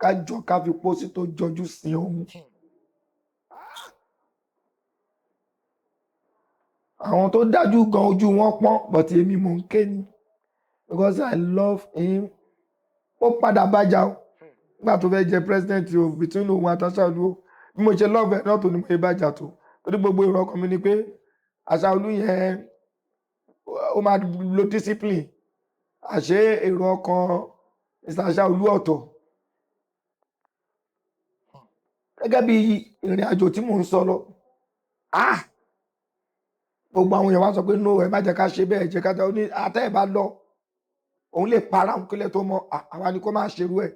ká jọ ká fi pósí tó jọjú sí òun. àwọn tó dájú gan ojú wọn pọ́n but èmi mò ń ké ni because I love him ó padà bájà o nígbà tó fẹ́ jẹ president o between òun àti Aṣáolú o bí mo ṣe love ẹ̀ náà tó ní mo ṣe bájà tó torí gbogbo èrò ọkàn mi ni pé Aṣáolú yẹn ó máa lo discipline àṣé èrò ọkàn Mr. Aṣáolú ọ̀tọ̀ gẹ́gẹ́ bí ìrìn àjò tí mò ń sọ lọ gbogbo àwọn èèyàn wá sọ pé no ẹ má jẹ́ ká ṣe bẹ́ẹ̀ jẹ́ ká tẹ ọ ní àtẹ ẹ bá lọ òun lè para òun kílẹ̀ tó mọ àwa ni kó má ṣerú ẹ̀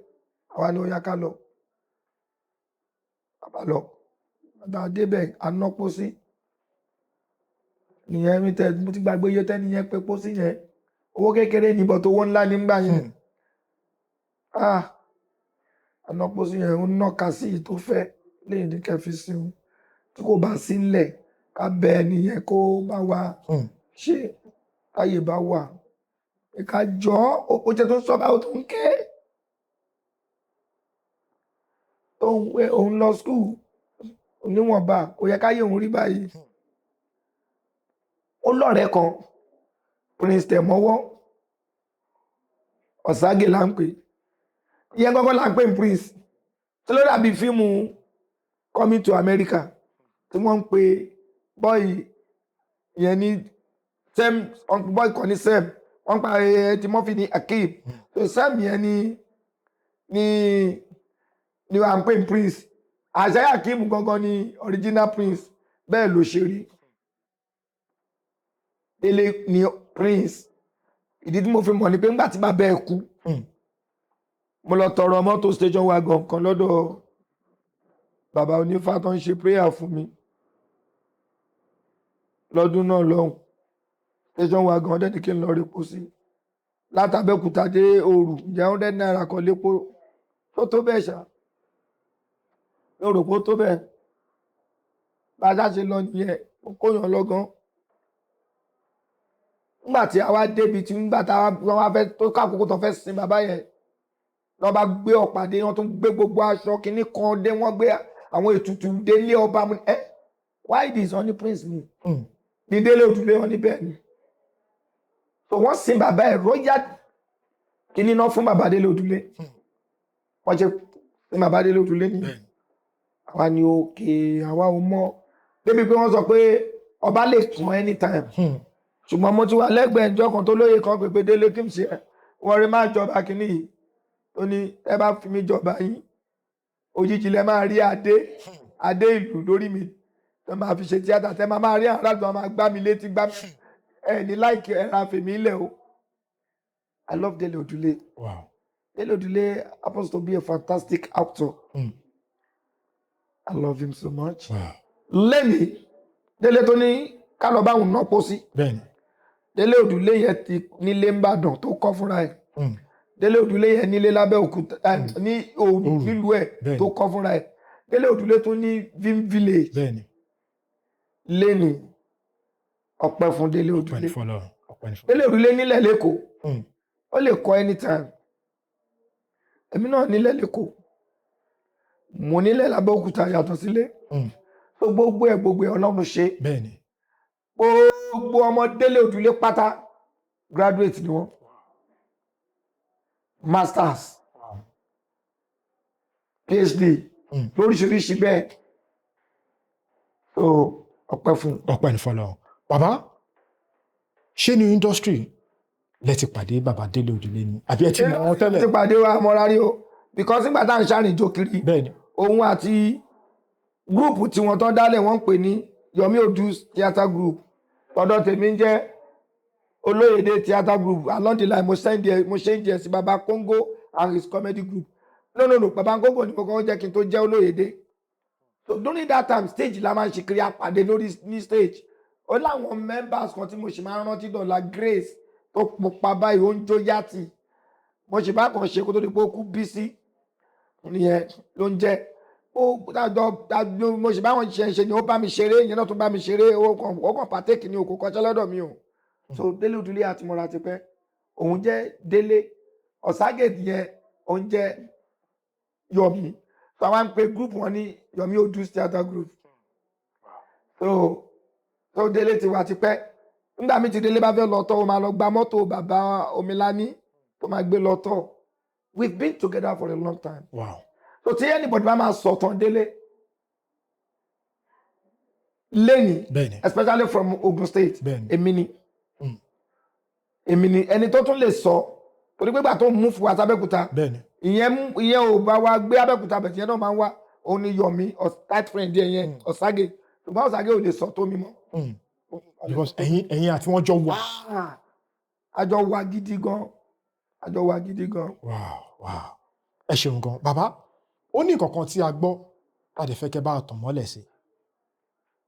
àwa ni ó yá ká lọ bàbá lọ bàbá débẹ̀ aná pósí nìyẹn mi tẹ mo ti gbàgbé iye tẹ́ni yẹn pé pósí yẹn owó kékeré níbọ̀ tó owó ńlá nígbà yẹn aná pósí yẹn ń nàka sí i tó fẹ́ lẹ́yìn ní kẹfí sí i tí kò bá sí ńlẹ̀ ká bẹ ẹni yẹn kó bá wa ṣe táyé bá wà ká jọ ó jẹ́ tó ń sọ báwo tó ń ké òun lọ skul oníwọ̀nba kò yẹ káyé òun rí báyìí ó lọ́rẹ̀ẹ́ kan Prince Tẹ̀mọ́wọ́ Ọ̀ságè là ń pè ìyẹn gọ́gọ́ là ń pè Prince tí ló dàbí fíìmù Coming to America tí wọ́n ń pè bọ́ọ̀yì ìyẹn ní Sam bọ́ọ̀yì kan ní Sam wọ́n pa Timothy ní Akeem so Sam yẹn ni à ń pè Prince àṣàyà Akeem gangan ni original Prince bẹ́ẹ̀ ló ṣe rí Dele ni Prince ìdí tí mo fi mọ̀ ni pé ńgbà tí bàbá ẹ̀ kú mo lọ tọrọ mọ́tò station wagon kan lọ́dọ̀ bàbá onífá tó ń ṣe prayer fún mi lọ́dún náà lọ́hùn. Station wagon ọdẹ ní kí n lọ repo sí látàbẹ́kúta dé Òru jẹ́ 100 naira kan lépo tó bẹ́ẹ̀ ṣá lórúkọ tó bẹ́ẹ̀ bá a ṣe lọ nìyẹn ó kóyàn lọ́gán. Nígbà tí a wá débi tí nígbà tá wọ́n wá fẹ́ tó kákòókò tó fẹ́ sin bàbá yẹn wọ́n bá gbé ọ̀pàdé wọ́n tún gbé gbogbo aṣọ kìíní kan dé wọ́n gbé àwọn ètùtù délé ọba mu why this only Prince ni ní délé òdúlé wọn níbẹ̀ ni so wọ́n sin bàbá ẹ̀ royal kìíní náà fún bàbá délé òdúlé wọ́n ṣe sin bàbá délé òdúlé ni àwa ni òkè àwa ò mọ̀ débi pé wọ́n sọ pé ọba lè kàn anytime ṣùgbọ́n mo ti wà lẹ́gbẹ̀ẹ́ ìjọ kan tó lóye kan pèpè délé kí n ṣe wọ́n rí máa jọba kìíní yìí tó ní ẹ bá fi mí jọba yín òjijì lẹ máa rí adé ìlú lórí mi tó máa fi ṣe tíátà tẹ máa rí àwọn aráàlú máa gbá mi létí gbá mi ẹ ní láìkí ẹ ra fèmí ilẹ̀ o. I love Dele Odule. Wow. Dele Odule happens to be a fantastic actor. I love him so much. Wow. Lẹ́ni Dele tó ní ká lọ bá òun náà pósí. Bẹ́ẹ̀ni. Dele Odule yẹn ti nílé Ìbàdàn tó kọ́ fúnra ẹ̀. Dele Odule yẹn nílé Lábẹ́òkúta ní Òru nílùú ẹ̀ tó kọ́ fúnra ẹ̀. Dele Odule tó ní Vim Village. Bẹ́ẹ̀ni. Lẹ́ni ọpẹ́ fún Dele Odule. Ọpẹ́ ní fọ́lọ́run. Dele Odule nílẹ̀ l'Ékòó. Ó lè kọ́ anytime. Èmi náà nílẹ̀ l'Ékòó. Mo nílẹ̀ Lábẹ́òkúta yàtọ̀ sílé. So gbogbo ẹ̀ Ọlọ́run ṣe. Bẹ́ẹ̀ni. Gbogbo ọmọ Dele Odule pátá graduate ni wọ́n. Masters. PhD. Lóríṣiríṣi bẹ́ẹ̀. So ọpẹ́ fún. Ọpẹ́ ní fọ́lọ́run. Bàbá ṣé ní industry lẹ ti pàdé bàbá Dele Odule ni àbí ẹ ti mọ̀ wọ́n tẹ́lẹ̀? Ti pàdé wa mọ́ra rí o because nígbà tá à ń ṣàrìnjó kiri òun àti gúrùpù tí wọ́n tán dálẹ̀ wọ́n ń pè ní Yomi Odus Theatre Group tọ́dọ̀ tèmi ń jẹ́ Olóyèdé Theatre Group along the line mo ṣe ń jẹ́ sí Baba Congo and his comedy group no Baba Congo ni mo kọ́ jẹ́ kí n tó jẹ́ Olóyèdé so during that time stage la máa ń ṣe kiri àpàdé lórí ní stage ó láwọn members kan tí mo ṣì máa ń rántí dọ̀la Grace tó pupa báyìí ó ń jó yàtì mo ṣì bá kàn ṣe kó tó di pé ó kú Bísí nìyẹn ló ń jẹ́ mo ṣì bá wọn ṣe ni ó bá mi ṣeré ìyẹn náà tó bá mi ṣeré ó kàn pàtẹ́kì ní òkú kọjá lọ́dọ̀ mi o so Dele Odule àti mọ́ra ti pẹ́ òun jẹ́ Dele Ọ̀ságèdì yẹn òun jẹ́ Yomi so àwọn ń pe group wọn ní Yomi Odus Theatre Group so Dele ti wà ti pẹ́ nígbà mi ti Dele bá fẹ́ lọ tọ́ o máa lọ gba mọ́tò bàbá Omilani tó máa gbé lọ tọ́ we've been together for a long time. Wow. So tí anybody bá máa sọ̀tàn Dele lẹ́ni especially from Ogun State èmi ni ẹni tó tún lè sọ torí pé gbà tó mú fún wa sábẹ́kúta ìyẹn ò bá wa gbé Abẹ́òkúta bẹ̀ tiẹ̀ náà máa ń wá òun ni Yomi tight friend yẹn Ọ̀ságè ṣùgbọ́n Ọ̀ságè ò lè sọ tó mi mọ́. Because ẹ̀yin àti wọ́n jọ wà. Àjọ wà gidi gan. Wow. Ẹ ṣeun gan. Bàbá ó ní nǹkan kan tí a gbọ́ tàdé fẹ́ kẹ́ bá tàn mọ́lẹ̀ sí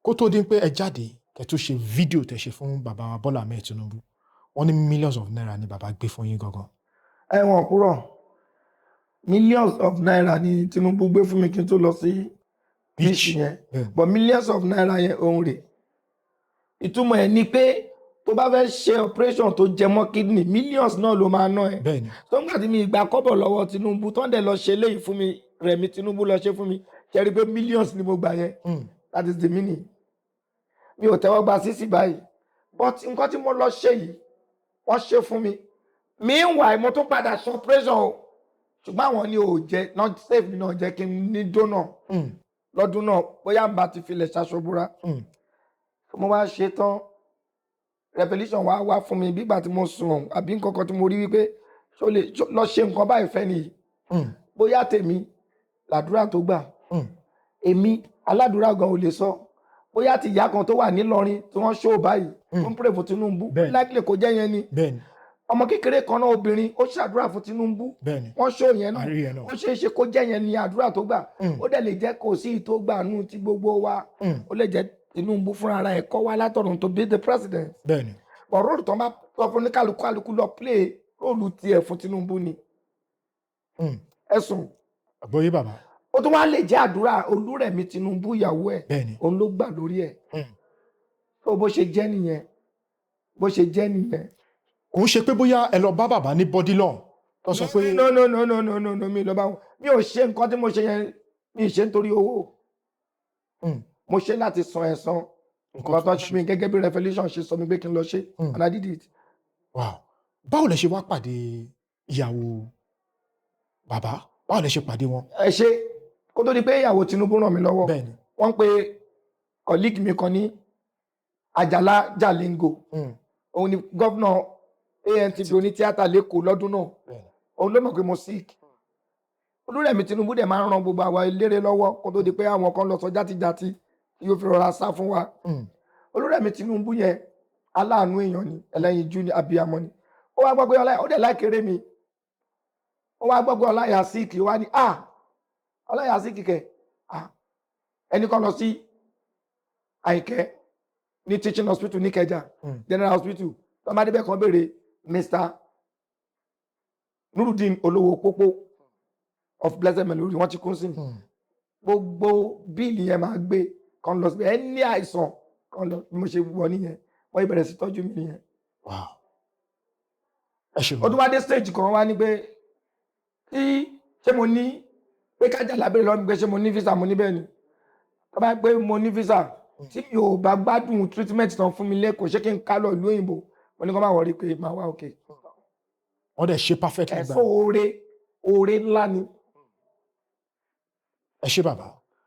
kó tó dín pé ẹ jáde kẹ́ tó ṣe fídíò tẹ́ ṣe fún bàbá Bọ́lá Ahmed Tinubu wọ́n ní millions of naira ni bàbá gbé fún yín gangan. Ẹ̀wọ̀n kúrọ̀ millions of naira ni Tinubu gbé fún mi kí n tó lọ sí beach yẹn but millions of naira yẹn òun rè ìtumọ̀ ẹ̀ ni pé tó bá fẹ́ ṣe operation tó jẹ mọ́ kidney millions náà ló máa ná ẹ̀ tó ń gbà tí mi ìgbà kọ́bọ̀ lọ́wọ́ Tinubu tó ń dẹ̀ lọ ṣe léyìí fún mi Rẹ̀mí Tinubu lọ ṣe fún mi ṣe rí pé millions ni mo gbà yẹn that is the meaning mi ò tẹ́wọ́ gba sísì báyìí but nǹkan tí mo lọ ṣe yìí wọ́n ṣe fún mi meanwhile mo tún padà ṣe operation o ṣùgbọ́n àwọn ni ò jẹ́ not safe mi náà jẹ́ kí n ní donor lọ́dún náà bóyá n bá ti filẹ̀ ṣaṣọ́búra mo wá ṣe tán revolution wá fún mi bígbà tí mo sùn àbí nǹkan kan tí mo rí wípé ṣó lè lọ ṣe nǹkan báyìí fẹ́ nìyí bóyá tèmi làdúrà tó gbà èmi aládùúrà gan ò lè sọ bóyá ti ìyá kan tó wà nílọrin tí wọ́n ṣó báyìí tó ń pray fún Tinubu Bẹ́ẹ̀ni. likely kó jẹ́ yẹn ni bẹ́ẹ̀ni ọmọ kékeré kan náà obìnrin ó ṣàdúrà fún Tinubu bẹ́ẹ̀ni wọ́n ṣó yẹn náà àrí yẹn náà ó ṣeé ṣe kó jẹ́ yẹn ni àdúrà tó gbà ó dẹ̀ lè jẹ́ kó sí tó gbà nù tí gbogbo wa ó lè jẹ́ Tinubu fúnra ara ẹ̀ kọ́ wá látọ̀run to be the president bẹ́ẹ̀ni but róòlù tó ń bá sọ fún kálukú lọ play róòlù tiẹ̀ fún Tinubu ni ẹ̀sùn àgbọ́yé bàbá ó tún wá lè jẹ́ àdúrà Olúrẹ̀mí Tinubu ìyàwó ẹ̀ bẹ́ẹ̀ni òun ló gbà lórí ẹ̀ tó bó ṣe jẹ́ nìyẹn bó ṣe jẹ́ nìyẹn. kò ń ṣe pé bóyá ẹ lọ bá bàbá ní body law tó sọ pé no mi lọ bá wọn mi ò ṣe nǹkan tí mo ṣe yẹn mi ì ṣe nítorí owó mo ṣe láti san ẹ̀san nǹkan tó ṣe mi gẹ́gẹ́ bí Revelation ṣe sọ mi pé kí n lọ ṣe and I did it. wow báwo lẹ ṣe wá pàdé ìyàwó bàbá báwo lẹ ṣe pàdé wọn. ẹ ṣe kó tó di pé ìyàwó Tinubu ràn mí lọ́wọ́ bẹ́ẹ̀ni wọ́n pe colleague mi kan ní Àjàlá Jalingo òun ni gọ́vnà ANTP oní tíátà lẹ́kọ̀ọ́ lọ́dún náà bẹ́ẹ̀ni òun ló mọ̀ pé mo sick Olúrẹ̀mí Tinubu dẹ̀ máa ń ran gbogbo àwa eléré lọ́wọ́ kó tó di pé àwọn kan lọ sọ játijàti tí yóò fi rọra sá fún wa Olúrẹ̀mí Tinubu yẹn aláàánú èèyàn ni ẹlẹ́yinjú ni abiyamọ ni ó wá gbọ́ pé ó dẹ̀ láìkéré mi ó wá gbọ́ pé Ọláìyá sick wá ní Ọláìyá sick kẹ̀ ẹnì kan lọ sí Àyìnkẹ́ ní teaching hospital ní Ìkẹjà general hospital tọ́mọdé bẹ́ẹ̀ kan béèrè Mr. Nurudeen Olówó Pópó of Blessed Memory wọ́n ti kún sí gbogbo bíìlì yẹn máa gbé kan lọ sí ẹni àìsàn kan lọ bí mo ṣe wọ nìyẹn wọ́n yìí bẹ̀rẹ̀ sí tọ́jú mi nìyẹn. ó tún wá dé stage kan wá ní pé tí ṣé mo ní pé kájà lábẹ́rẹ́ lọ́nà pé ṣé mo ní visa mo ní bẹ́ẹ̀ ni tó bá pé mo ní visa tí mi ò bá gbádùn treatment tán fún mi lẹ́kọ̀ọ́ ṣé kí n ká lọ ìlú òyìnbó mo ní kó má wọrí pé máa wá òkè. wọ́n dẹ̀ ṣe perfectly gbà. ẹ̀fọ́ oore ńlá ni. ẹ ṣé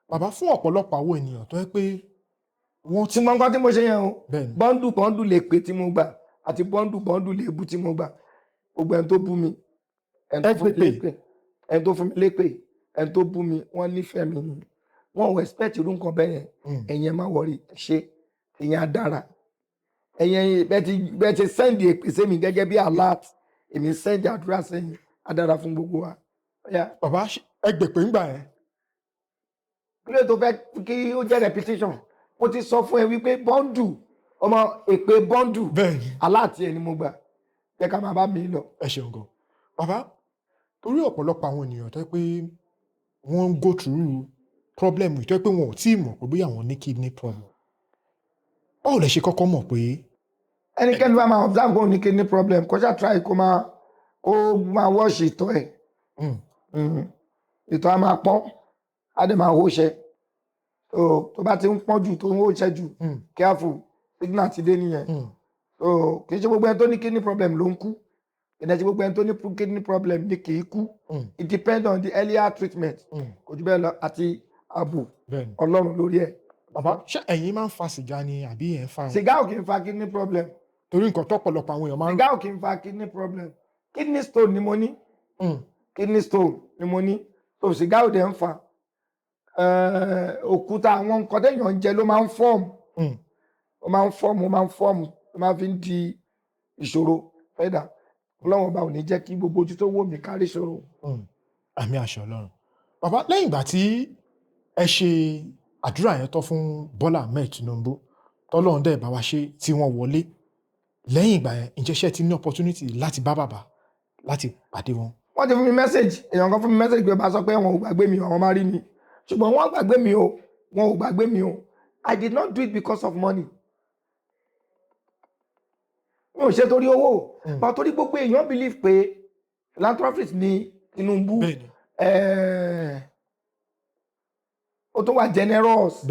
bàbá fún ọ̀pọ̀lọpọ̀ àwọn ènìyàn tó yẹ pé wọ́n tí mo nǹkan tí mo ṣe yẹn o bẹ́ẹ̀ni bọ́ndù lè pè tí mo gbà àti bọ́ndù lè bú tí mo gbà gbogbo ẹni tó bú mi ẹni tó fún mi lépè ẹni tó bú mi wọ́n nífẹ̀ẹ́ mi ni wọ́n ò expect irú nǹkan bẹ́ẹ̀ yẹn ẹ̀yin ẹ má wọrí ṣe ìyẹn á dára ẹ̀yin bẹ́ẹ̀ ti send èpè sí mi gẹ́gẹ́ bí alert èmi send àdúrà sẹ́yìn á dára fún gbogbo wa. bàbá ẹ gbè pé ń gbà yẹn. kí ló tó fẹ́ kí ó jẹ́ repetition mo ti sọ fún ẹ wípé bọ́ndù ọmọ èpè bọ́ndù aláàtì ẹni mo gbà jẹ́ ká máa bá mi lọ. ẹ ṣeun gan bàbá torí ọ̀pọ̀lọpọ̀ àwọn ènìyàn tó yẹ pé wọ́n ń go through problem tó yẹ pé wọn ò tí ì mọ̀ pé bóyá àwọn ní kidney problem báwo lẹ ṣe kọ́kọ́ mọ̀ pé. ẹnikẹ́ni bá máa observe kó ní kidney problem kó ṣáà try kó máa wash ìtọ̀ ẹ̀ ìtọ̀ á máa pọ́n á dẹ̀ máa hóṣẹ́ tó bá ti ń pọ́n jù tó ń hóṣẹ́ jù careful signal ti dé nìyẹn kì í ṣe gbogbo ẹni tó ní kidney problem ló ń kú ìdájí gbogbo ẹni tó ní kidney problem ní kì í kú it depends on the earlier treatment kò jù bẹ́ẹ̀ lọ àti ààbò Ọlọ́run lórí ẹ̀. bàbá ṣé ẹ̀yin máa ń fa sìgá ni àbí ẹ̀ ń fa. sìgá ò kì í fa kidney problem. torí nǹkan tọ́pọ̀lọpọ̀ àwọn èèyàn máa ń. sìgá ò kì í fa kidney problem kidney stone ni mo ní kidney stone ni mo ní so sìgá ò dẹ̀ ń fa òkúta àwọn nǹkan téèyàn ń jẹ ló máa ń fọ́ọ̀mù ó máa ń fọ́ọ̀mù ó máa fi ń di ìṣòro fẹ́dà Ọlọ́run ọba ò ní jẹ́ kí gbogbo ojú tó wò mí kárí ìṣòro. àmì àṣẹ Ọlọ́run bàbá lẹ́yìn ìgbà tí ẹ ṣe àdúrà yẹn tán fún Bọ́lá Ahmed Tinubu tọ́lọ́run dẹ̀ bá wa ṣe tí wọ́n wọlé lẹ́yìn ìgbà yẹn ǹjẹ́ ṣé ti ní opportunity láti bá bàbá láti pàdé wọn. wọ́n ti fún mi mẹ́sẹ̀gì èèyàn kan fún mi mẹ́sẹ̀gì pé bá sọ pé wọn ò gbàgbé mi àwọn máa rí mi ṣùgbọ́n wọ́n gbàgbé mi o wọn ò gbàgbé mi o I did not do it because of money. mi ò ṣe torí owó but torí gbogbo èèyàn believe pé philanthropist ni Tinubu ó tún wà generous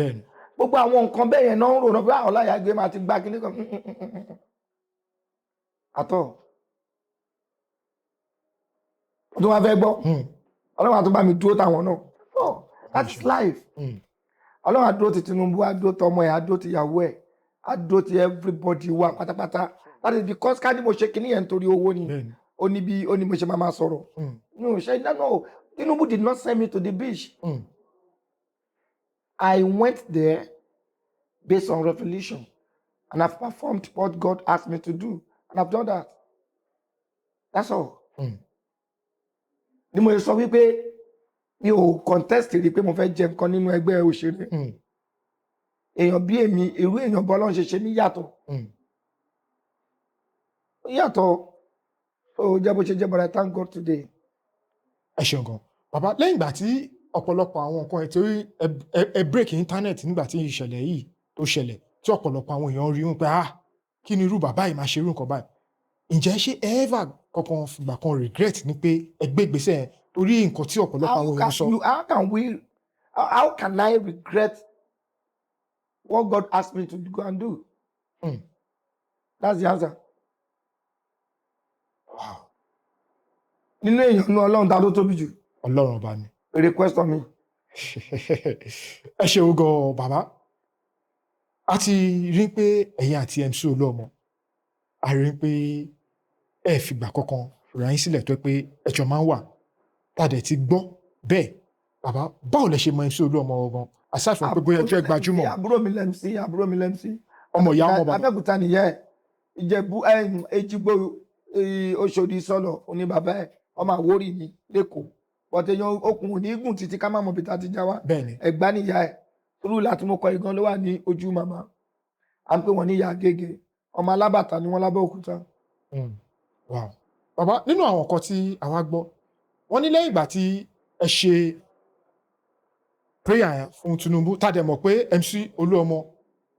gbogbo àwọn nǹkan bẹ́ẹ̀ yẹn náà ń rònà pé Ọláìyá gbé máa ti gbá kíní kan àtọ̀ ó tún wá fẹ́ gbọ́ Ọlọ́run àtúbà mi dúró táwọn náà that is life Ọlọ́run àdúró ti Tinubu àdúró ti ọmọ ẹ̀ àdúró ti ìyàwó ẹ̀ àdúró ti everybody wa pátápátá that is because ká ní mo ṣe kíní yẹn nítorí owó ni ó ní mo ṣe máa sọ̀rọ̀ no ṣe no Tinubu did not send me to the beach. I went there based on revelation. And I've performed what God asked me to do. And I've done that. That's all. Ni mo sọ wípé mi ò contest rí pé mo fẹ́ jẹ nǹkan nínú ẹgbẹ́ òṣèré. Èèyàn bí èmi, irú èèyàn bọ́lá ń ṣe mí yàtọ̀. Ó yàtọ̀. Ó jẹ́ bó ṣe jẹ́, but I thank God today. Ẹ ṣeun gan. Bàbá, lẹ́yìn ìgbà tí ọ̀pọ̀lọpọ̀ àwọn nǹkan ẹ̀ tí ẹ break internet nígbà tí ìṣẹ̀lẹ̀ yìí tó ṣẹlẹ̀, tí ọ̀pọ̀lọpọ̀ àwọn èèyàn rí wọn pé kí ni irú bàbá yìí máa ṣe irú nǹkan báyìí. Ǹjẹ́ ṣé ever kankan fìgbà kan regret ni pé ẹ gbé ìgbésẹ̀ yẹn torí nǹkan tí ọ̀pọ̀lọpọ̀ àwọn èèyàn sọ? How can I regret what God asked me to go and do? That's the answer. Wow. Nínú èèyàn ní Ọlọ́run ta ló tóbi jù? Ọlọ́run ọba ni. Èrè question mi. Ẹ ṣe ogo bàbá. A ti rí pé ẹ̀yin àti MC Olúọmọ, a rí pé ẹ fìgbà kankan ra yín sílẹ̀ tó pé ẹjọ́ máa ń wà. Tàdé ti gbọ́ bẹ́ẹ̀. Bàbá, báwo lẹ ṣe mọ MC Olúọmọ gan? Aside from pé bóyá ẹjọ́ gbajúmọ̀. Àbúrò mi lẹ́mc. Ọmọ ìyá ọmọ bàbá. Abẹ́òkúta nìyẹn. Ìjẹ̀bú Èjìgbò Òṣòdì sọ̀lọ̀ òní bàbá ẹ̀. Ọmọ Àwórì ni lẹ́kọ̀ọ́. Bọ̀tẹ̀ yan okùn òní gùn títí ká má mọ̀ bí ta ti já wá. Bẹ́ẹ̀ni. Ẹ̀gbá níyà ẹ̀. Irú láti mo kọ igan ló wà ní ojú màmá. À ń pè wọ́n ní ìyá Agége. Ọmọ Alábàtà ni wọ́n l'Ábẹ́òkúta. Wow. Bàbá, nínú àwọn nǹkan tí àwa gbọ́, wọ́n ní lẹ́yìn ìgbà tí ẹ ṣe prayer fún Tinubu, tá dẹ̀ mọ̀ pé MC Olúọmọ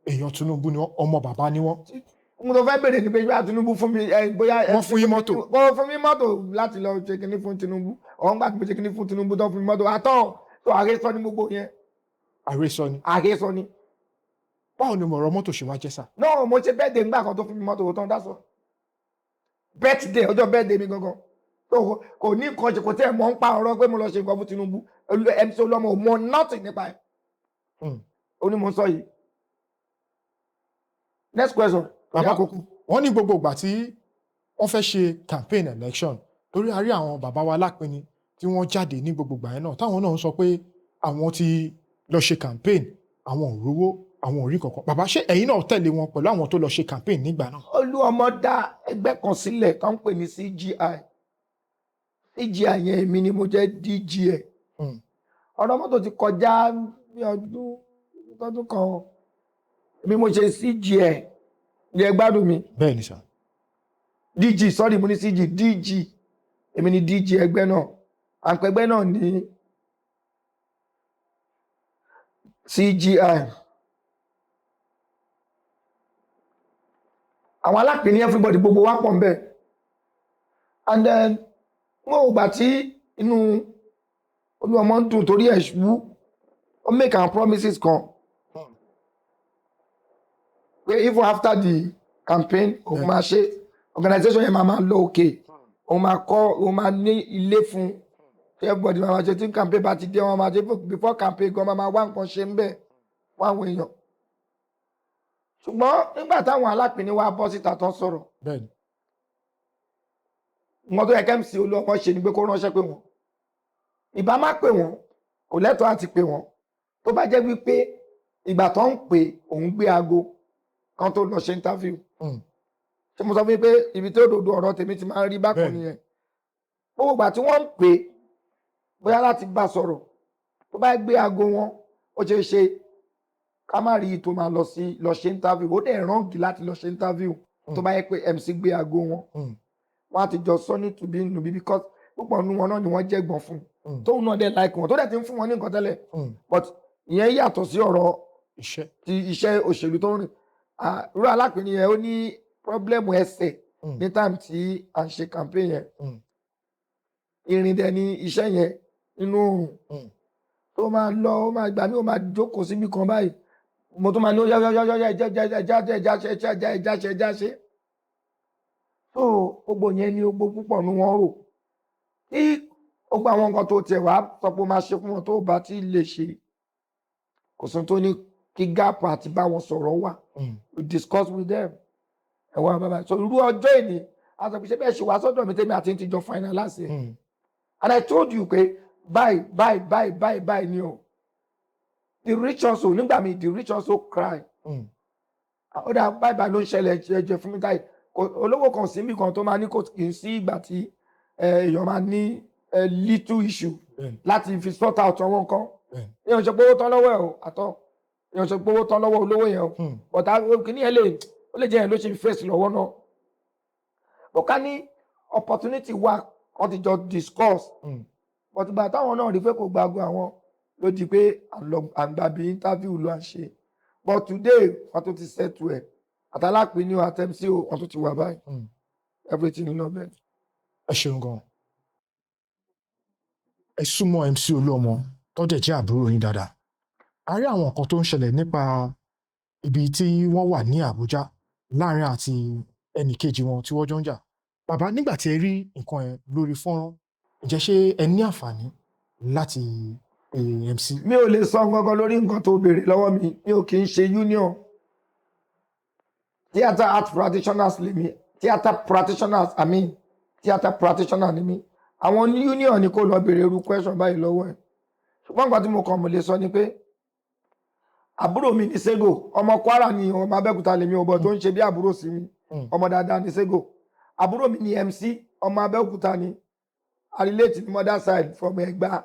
èèyàn Tinubu ni wọ́n, ọmọ bàbá ni wọ́n. Mo tó fẹ́ bèrè ní pé bóyá Tinubu fún mi bóyá wọ́n fún yín mọ́tò. Wọ́n fún mi mọ́tò láti lọ ṣe kinní fún Tinubu. Ọ̀hún gbà tí mo ṣe kinní fún Tinubu tó fún mi mọ́tò. Àtọ̀ tó àhesọ ní gbogbo yẹn. Àhesọ ni. Àhesọ ni. Báwo ni ọ̀rọ̀ mọ́tò ṣe wá jẹ́ sà? No, mo ṣe birthday ńgbà kan tó fún mi mọ́tò tán dásọ. Birthday, ọjọ́ birthday mi gangan. So kò ní nǹkan ṣe, kò tí ẹ̀ mọ̀ ń pa ọ̀rọ̀ pé mo lọ ṣe nǹkan fún Tinubu. MC Olúọmọ ò mọ nothing nípa ẹ̀. Ó ní mo sọ yìí. Next question. Bàbá Kókó, wọ́n ní gbogbo ìgbà tí wọ́n fẹ́ ṣe campaign election, torí a rí àwọn bàbá wa lápẹni tí wọ́n jáde ní gbogbo ìgbà yẹn náà, táwọn náà ń sọ pé àwọn ti lọ ṣe campaign, àwọn ò rówó, àwọn ò rí kankan. Bàbá, ṣé ẹ̀yin náà tẹ̀lé wọn pẹ̀lú àwọn tó lọ ṣe campaign nígbà náà? Olúọmọ dá ẹgbẹ́ kan sílẹ̀ tó ń pè ní CGI. CGI yẹn èmi ni mo jẹ́ DG ẹ̀. Ọ̀rọ̀ mọ́tò ti kọjá ní ọdún kan. Èmi mo ṣe CG ẹ̀ ní ẹgbádùn mi. Bẹ́ẹ̀ ni sà. DG, sorry, mo ní CG, DG. Èmi ni DG ẹgbẹ́ náà. Àpẹgbẹ́ náà ní CGI. Àwọn alápèní everybody gbogbo wa pọ̀ ńbẹ̀. And then mo gbà tí inú Olúọmọ ń dùn torí ẹ̀ ṣubú, ó make our promises kan. Even after the campaign, òun máa ṣe organization yẹn máa lọ òkè. Òun máa kọ́, òun máa ní ilé fún everybody máa ṣe tí campaign bá ti dé, wọ́n máa ṣe before campaign gan máa wá nǹkan ṣe ń bẹ̀ fún àwọn èèyàn. Ṣùgbọ́n nígbà táwọn alápèní wa bọ́ síta tán sọ̀rọ̀, Bẹ́ẹ̀ni. wọ́n tó yẹ kí MC Olúọmọ ṣe ni pé kó ránṣẹ́ pé wọ́n. Ìbá má pè wọ́n, kò lẹ́tọ̀ọ́ àti pè wọ́n. Tó bá jẹ́ wípé ìgbà tó ń pè òun gbé aago kan tó lọ ṣe interview. Ṣé mo sọ fún yín pé ibi tó dòdò ọ̀rọ̀ tèmi ti máa ń rí bákan nìyẹn. Gbogbo ìgbà tí wọ́n ń pè bóyá láti bá sọ̀rọ̀, tó bá gbé aago wọn, ó ṣe é ṣe ká má rí tó máa lọ ṣe interview. Ó dẹ̀ rọ́ǹgì láti lọ ṣe interview tó bá yẹ pé MC gbé aago wọn. Wọ́n á ti jọ sọ ní tùbí nùbí because púpọ̀ nínú wọn náà ni wọ́n jẹ́gbọ́n fún. Tóun náà dẹ̀ like wọn, tó dẹ̀ ti ń fún wọn ní nǹkan tẹ́lẹ̀. But ìyẹn yàtọ̀ sí ọ̀rọ̀ iṣẹ́ òṣèlú tó ń rìn. Irú alápèní yẹn ó ní problem ẹsẹ̀ ní time tí à ń ṣe campaign yẹn. Ìrìn dẹ̀ ni iṣẹ́ yẹn nínú oòrùn. Tó máa lọ, ó máa gbà mí, ó máa jókòó síbi kan báyìí. Mo tún máa ní ẹja ṣe. So gbogbo yẹn ni gbogbo púpọ̀ ní wọ́n rò. Tí ó gba àwọn nǹkan tó tiẹ̀ wá sọ pé ó máa ṣe fún wọn tó bá ti lè ṣe, kò sí tó ní kí gap àti bá wọn sọ̀rọ̀ wà. We discuss with them. Ẹ̀wọ̀n bàbá. So irú ọjọ́ ìní, a sọ pé ṣé bẹ́ẹ̀ ṣe wá sọ́dọ̀ mi tèmi àti ti jọ finalize ẹ̀. And I told you pé bye ni o. The rich also, nígbà mi, the rich also cry ó dà báyìí ló ń ṣẹlẹ̀ jẹ fún mi táyì olówó kan sí nìkan tó máa ní kò kì í sí ìgbà tí èèyàn máa ní little issue láti fi sort out àwọn nǹkan èèyàn ṣe pé owó tán lọ́wọ́ ẹ̀ o àtọ́ èèyàn ṣe pé owó tán lọ́wọ́ olówó yẹn o bọ̀tà kìíní yẹn ó lè jẹ́ yẹn ló ṣe face lọ́wọ́ náà bọ̀ ká ní opportunity wà wọ́n ti jọ discuss but ìgbà táwọn náà rí pé kò gbàgbọ́ àwọn ló di pé àgbàbí interview ló à ń ṣe but today wọ́n tó ti settle ẹ̀ àtàlápè ní àtẹ̀mísí o wọ́n tó ti wà báyìí everything lọ bẹ́ẹ̀. ẹ ṣeun gan ẹ súnmọ́ MC Olúọmọ tó dẹ̀ jẹ́ àbúrò yín dáadáa a rí àwọn nǹkan tó ń ṣẹlẹ̀ nípa ibi tí wọ́n wà ní Àbújá láàrin àti ẹnì kejì wọn tí wọ́n jọ ń jà bàbá nígbà tí ẹ rí nǹkan ẹ lórí fọ́nrán ǹjẹ́ ṣé ẹ ní àǹfààní láti pe MC. mi ò lè sọ gangan lórí nǹkan tó béèrè lọ́wọ́ mi ò kì í ṣe union theatre art practitioners lèmi theatre practitioner ni mi àwọn union ni kò lọ béèrè irú question báyìí lọ́wọ́ ẹ̀ ṣùgbọ́n nǹkan tí mo kàn mọ̀ lè sọ ni pé àbúrò mi ní Sego ọmọ Kwara ni ọmọ Abẹ́òkúta lèmi ò bọ̀ tó ń ṣe bí àbúrò sí mi ọmọ dáadáa ní Sego àbúrò mi ní MC ọmọ Abẹ́òkúta ni I relate ní mother side from Ẹ̀gbá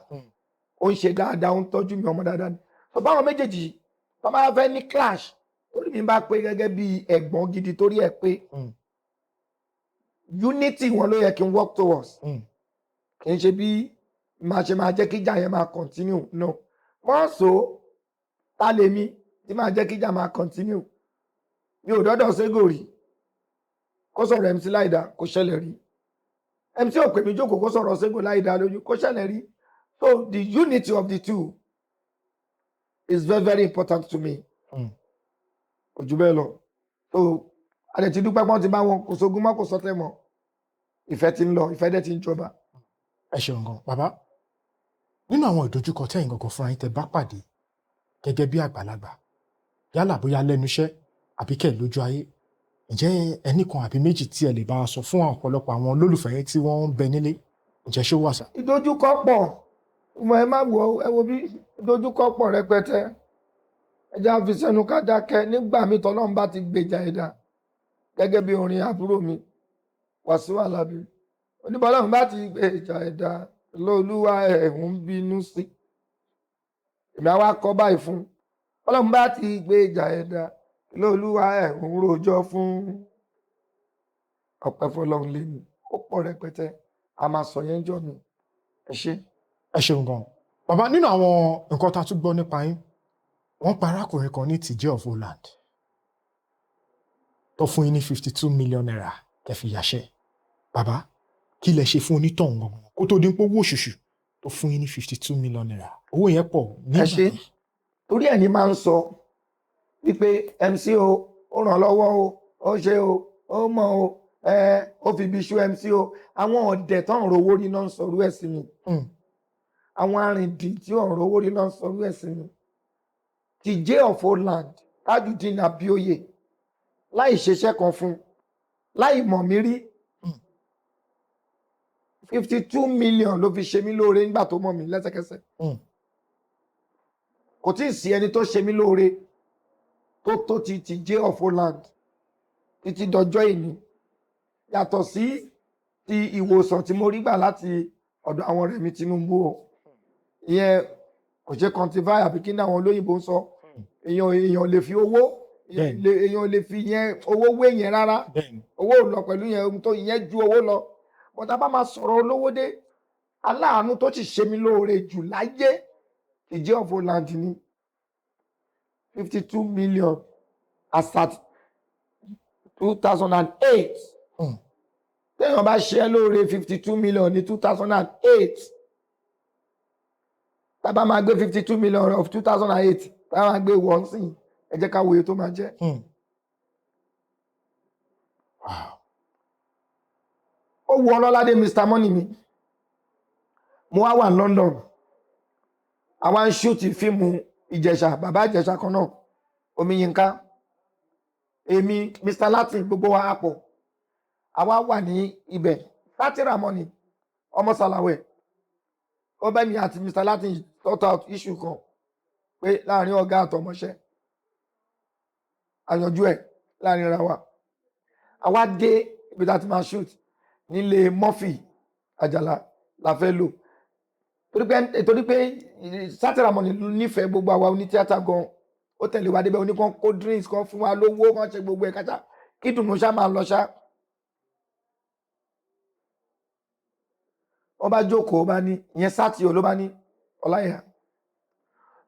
ó ń ṣe dáadáa ó ń tọ́jú mi ọmọ dáadáa ni so báwọn méjèèjì tó máa fẹ́ ní clash orí mi bá pé gẹ́gẹ́ bí ẹ̀gbọ́n gidi torí ẹ̀ pé unity wọn ló yẹ kí n work towards kì í ṣe bí máa jẹ́ kí ìjà yẹn máa continue no wọ́n so ta lèmi tí máa jẹ́ kí ìjà máa continue mi ò dọ́dọ̀ Sego rí kó sọ̀rọ̀ MC láìda kó ṣẹlẹ̀ rí MC ò pè mí jókòó kó sọ̀rọ̀ Sego láìda lójú kó ṣẹlẹ̀ rí so the unity of the two is very very important to me kò jù bẹ́ẹ̀ lọ so a lè ti dúpẹ́ pọ́n ti bá wọn kò sógun mọ́ kò sọ́tẹ̀ mọ́ ìfẹ́ ti ń lọ ìfẹ́ dẹ̀ ti ń jọba. ẹ ṣeun gan bàbá nínú àwọn ìdojúkọ tẹ́yin gangan fúnra yín tẹ́ bá pàdé gẹ́gẹ́ bí àgbàlagbà yálà bóyá lẹ́nu iṣẹ́ àbí kẹ̀ lójú ayé ǹjẹ́ ẹnì kan àbí méjì tí ẹ lè bá a sọ fún ọ̀pọ̀lọpọ̀ àwọn olólùfẹ́ tí wọ́n ń bẹ nílé ǹjẹ́ ṣó wà sá. ìdojúkọ pọ̀ mo ẹ má ẹ wo bí ìdojúkọ pọ̀ rẹpẹtẹ ẹja fi sẹ́nu ká dákẹ́ nígbà mi tọ́lọ́run bá ti gbèjà ẹ̀dá gẹ́gẹ́ bí orin àbúrò mi Wàsíù Àlàbí oníbọ̀lọ́run bá ti gbèjà ẹ̀dá lọ́lúwa ẹ̀hún bínú sí èmi àwa kọ́ báyìí fún ọlọ́run bá ti gbèjà ẹ̀dá lọ́lúwa ẹ̀hún rojọ́ fún ọpẹ́ fọlọ́run lẹ́nu ó pọ̀ rẹpẹtẹ a máa sọ yẹn jọ mi ẹ ṣé. ẹ ṣeun gan bàbá nínú àwọn nǹkan tá a tún gbọ́ nípa yín wọ́n pa arákùnrin kan ní Tìjẹ́ of Holland tó fún yín ní 52 million naira kẹfì yàṣẹ bàbá kí lẹ ṣe fún onítọ̀hún gangan kó tó dín pé owó òṣùṣù tó fún yín ní 52 million naira owó yẹn pọ̀ ẹ ṣé torí ẹ̀ ní máa ń sọ wípé MC ó ràn lọ́wọ́ ó ṣe ó mọ̀ ó fi ibi ṣú MC àwọn ọ̀dẹ̀ tó ń rówó rí náà ń sọrú ẹ̀ sí mi àwọn arìndìn tí ò ń rówó rí náà ń sọrú ẹ̀ sí mi Tìjẹ́ of Holland Tajudeen Abioye láì ṣeṣẹ́ kan fún láì mọ̀ mí rí 52 million ló fi ṣe mí lóore nígbà tó mọ̀ mí lẹ́sẹ̀kẹsẹ̀ kò tí ì sí ẹni tó ṣe mí lóore tó ti Tìjẹ́ of Holland títí dọjọ́ ìní yàtọ̀ sí ti ìwòsàn tí mo rí gbà láti ọ̀dọ̀ àwọn ọ̀rẹ́ mi Tinubu o ìyẹn kò ṣe quantify àbí kí ní àwọn olóyìnbó ń sọ èèyàn lè fi owó èèyàn lè fi yẹn owó wé yẹn rárá owó ò lọ pẹ̀lú yẹn ohun tó yẹn ju owó lọ bọ́tà bá máa sọ̀rọ̀ olówó dé aláàánú tó sì ṣe mí lóore jù láyé Tìjẹ́ of Holland ní 52 million as at 2008 téèyàn bá ṣe é lóore 52 million ní 2008 tábà máa gbé 52 million of 2008 tábà máa gbé wọ́n sí ẹ jẹ́ ká wòye tó máa jẹ́. ó wu ọlọ́ládé Mr Money mi mo wá wà ní London àwa ń ṣúùtì fíìmù Ìjẹ̀ṣà bàbá Ìjẹ̀ṣà kan náà Omiyinka èmi Mr Latin gbogbo wa pọ̀ àwa wà ní ibẹ̀ láti Ramoni ọmọ Sàlàwẹ̀ ó bẹ́ mi àti Mr Latin sort out issue kan pé láàrin ọ̀gá àtọmọṣẹ́ àyànjú ẹ̀ láàrin ara wa. Àwa dé ibi tá a ti máa shoot nílé Murphy Àjàlá la fẹ́ lò. Torí pé Saoty Ramoni nífẹ̀ẹ́ gbogbo àwa oní tíátà gan. Ó tẹ̀lé wa débẹ̀, oníkan kó drinks kan fún wa lówó kan ṣe gbogbo ẹ̀ kátà kí dùnú ṣá máa lọ ṣá. Wọ́n bá jókòó bá ní ìyẹn Saoty ló bá ní Ọláìyá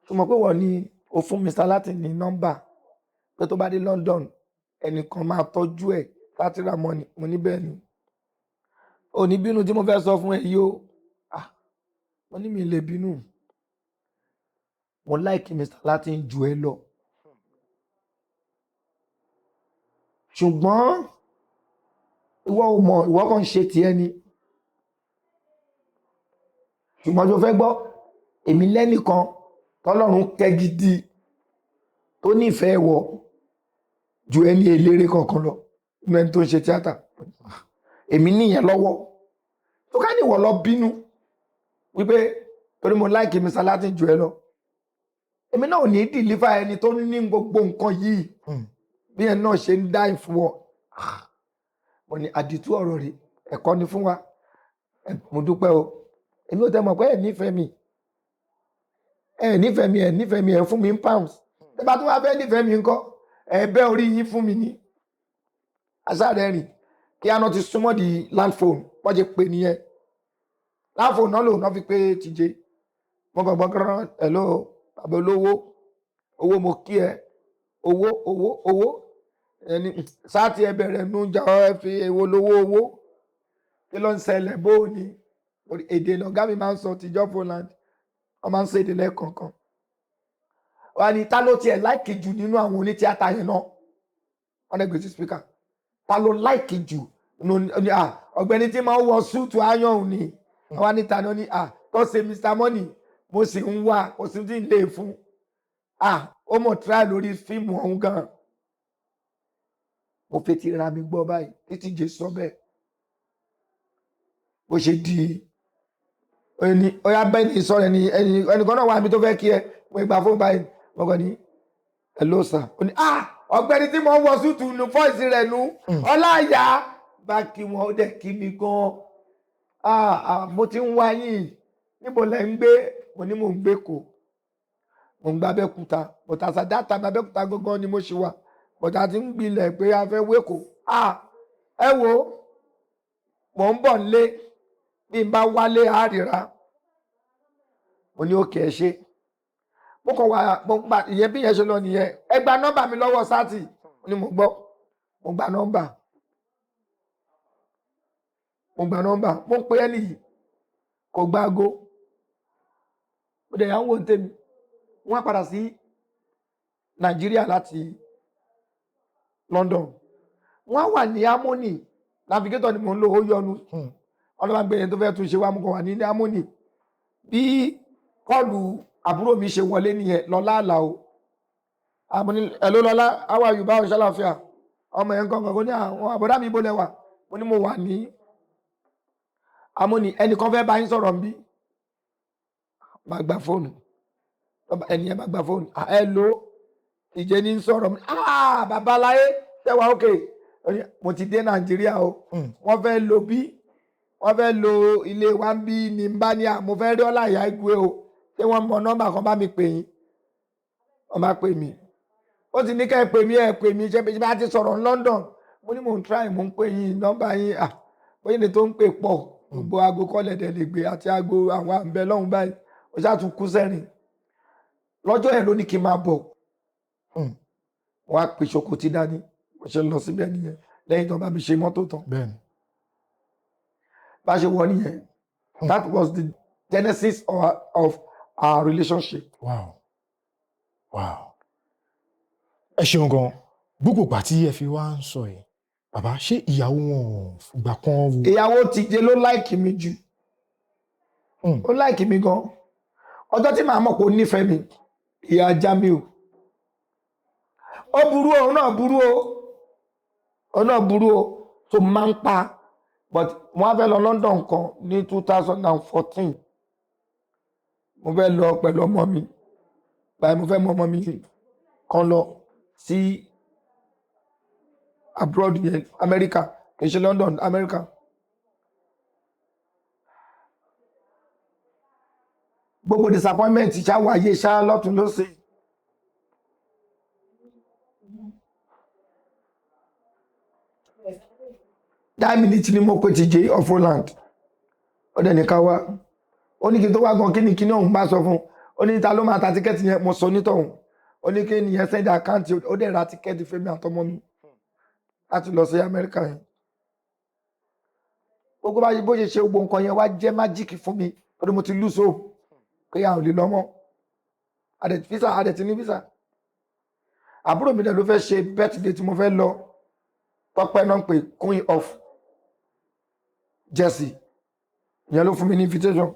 ṣùgbọ́n pé wọ́n ní o fún Mr. Latin ní nọ́mbà pé tó bá dé London ẹnìkan máa tọ́jú ẹ̀ Saoty Ramoni. Mo ní bẹ́ẹ̀ ni. Ò ní bínú tí mo fẹ́ sọ fún ẹ yìí o. Mo ní mi lè bínú. Mo like Mr. Latin jù ẹ lọ. Ṣùgbọ́n ìwọ ò mọ̀, ìwọ kàn ń ṣe tiẹ̀ ni. Ṣùgbọ́n tó fẹ́ gbọ́, èmi lẹ́nìkan tọ́lọ́run kẹ́ gidi tó nífẹ̀ẹ́ wọ ju ẹni eléré kankan lọ nínú ẹni tó ń ṣe tíátà. Èmi níyẹn lọ́wọ́. Tó ká ní ìwọ lọ bínú wípé torí mo like Mr. Latin jù ẹ lọ. Èmi náà ò ní deliver ẹni tó ní gbogbo nǹkan yìí bí ẹni náà ṣe ń dá ìfúwọ́. Mo ní àdìtú ọ̀rọ̀ rẹ̀ ẹ̀kọ́ ni fún wa. Mo dúpẹ́ o. Èmi ò tẹ́ mọ̀ pé ẹ̀ nífẹ̀ẹ́ mi. Ẹ̀ nífẹ̀ẹ́ mi ẹ̀ fún mi ní pounds. Tẹ́ bá tún wá fẹ́ nífẹ̀ẹ́ mi ńkọ́ ẹ̀ bẹ́ orí yín fún mi ní. Aṣáàrẹ̀ rìn kí aná ti súnmọ́ di land phone wọ́n ṣe pè nìyẹn. Land phone náà lòun náà fi pé TJ. Mo kàn gbọ́ kọ́rọ́ hello bàbá olówó owó mo kí ẹ owó ẹni Saoty ẹ bẹ̀rẹ̀ nù jà ẹ fi èwo lówó owó kí ló ń ṣẹlẹ̀ bóò ni èdè lọ̀gá mi máa ń sọ tìjọ́ Poland wọ́n máa ń sọ èdè lẹ́ẹ̀kọ̀ọ̀kan. Wọ́n á ní ta ló tiẹ̀ láìkì jù nínú àwọn onítíátà yẹn náà wọ́n lè gbé sí spíkà. Ta ló láìkì jù ọ̀gbẹ́ni tí máa ń wọ súùtù áyọ̀n ni wọ́n á ní ta ni tó ṣe Mr. Money mo sì ń wá kò sí tí ń lè fún ó mọ̀ try lórí fíìmù ọ̀hún gan. Mo fetí ra mi gbọ́ báyìí títí jẹ́ sọ bẹ́ẹ̀ bó ṣe di ẹni ọyá bẹ́ẹ̀ ni sọ̀rọ̀ ẹnìkan náà wà níbi tó fẹ́ kí ẹ mo gbà fún báyìí mo kàn ní hello sir ó ní ọ̀gbẹ́ni tí mo ń wọ súùtù nu fọ́ọ̀sì rẹ̀ nu Ọláìyá bá kí wọn ó dẹ̀ kí mi gan mo ti ń wá yín níbo lẹ ń gbé mo ní mò ń gbé kò mo ń gba Abẹ́òkúta bọ̀tà sàdáta Abẹ́òkúta gangan ni mo ṣe wà bọ̀tà ti ń gbilẹ̀ pé a fẹ́ wéko ẹ wo mò ń bọ̀ nílé bí n bá wálé àárira mo ní òkè ẹ ṣe mo kàn wá mo gba ìyẹn bí yẹn ṣe lọ nìyẹn ẹ gba nọ́mbà mi lọ́wọ́ Saoty mo ní mo gbọ́ mo gba nọ́mbà mo ń pe ẹni yìí kò gba aago mo dẹ̀ yà ń wò ń tèmi wọ́n padà sí Nàìjíríà láti London wọ́n wà ní Harmony navigator ni mò ń lò ó yọnu ọlọ́mọgbé yẹn tó fẹ́ tún ṣe wá mú kàn wà ní Harmony bí kọ́ọ̀lù àbúrò mi ṣe wọlé nìyẹn Lọ́lá Àlàó àmúni ẹ̀ló Lọ́lá àwọn Yorùbá ọ̀ṣọ́ láfíà ọmọ yẹn kankan kó ní àwọn àbọ̀dá mi bólẹ̀ wà mo ní mo wà ní Harmony ẹnìkan fẹ́ bá yín sọ̀rọ̀ ń bí máa gba fóònù ẹni ẹ máa gba fóònù hello ìjẹ ní sọ̀rọ̀ mi babaláyé tẹwàá òkè mo ti dé Nàìjíríà o wọ́n fẹ́ lo bí wọ́n fẹ́ lo ilé wa ń bí ní bá ní mo fẹ́ rí Ọláìyá Igwe o ṣé wọ́n mọ nọ́mbà kan bá mi pè yín wọ́n máa pè mí ó ti ní ká ẹ pè mí ṣe bá ti sọ̀rọ̀ London mo ní mò ń try mo ń pè yín nọ́mbà yín bóyá ní tó ń pè pọ̀ gbogbo aago kọ́lẹ̀ dẹ̀ lè gbé àti aago àwọn àǹbẹ̀ lọ́hùn báyìí ó ṣáà tún kú sẹ́rìn lọ́jọ́ yẹn ló ní kí n máa bọ̀ wọ́n á pè ṣòkòtì dání mo ṣe lọ síbẹ̀ nìyẹn lẹ́yìn tó bá mi ṣe mọ́tò tán bá ṣe wọ nìyẹn that was the genesis of our relationship. Ẹ ṣeun gan gbogbo ìgbà tí ẹ fi wá ń sọ yìí bàbá ṣé ìyàwó wọn ìgbà kan wo. ìyàwó TJ ló láìkì mi jù ó láìkì mi gan ọjọ́ tí màá mọ̀ pé ó nífẹ̀ẹ́ mi ìyá Jamiu ó burú o òun náà burú o tó máa ń pa but wọ́n á fẹ́ lọ London kan ní 2014 mo fẹ́ lọ pẹ̀lú ọmọ mi báyìí mo fẹ́ mọ ọmọ mi kan lọ sí abroad yẹn America kì í ṣe London America. Gbogbo disappointment ṣá wáyé ṣá lọ́tún lọ́sẹ̀. That minute ni mo pe TJ of Holland ó dẹ̀ ní ká wá ó ní kí n tó wá gan kí ni òun bá sọ fún ó ní ta ló máa ta tíkẹ́ẹ̀tì yẹn mo sọ nítọ̀hún ó ní kí nìyẹn send account ó dẹ̀ ra tíkẹ́ẹ̀tì fẹ́mi àtọmọ mi láti lọ sí Amẹ́ríkà yẹn. Gbogbo bá bó ṣe gbogbo nǹkan yẹn wá jẹ́ májíìkì fún mi torí mo ti lose hope pé a ò lè lọ mọ́ adẹ̀ ti ní visa. Àbúrò mi dẹ̀ ló fẹ́ ṣe birthday tí mo fẹ́ lọ Tọ́pẹ́ náà pé Queen of Jersey ìyẹn ló fún mi ní invitation.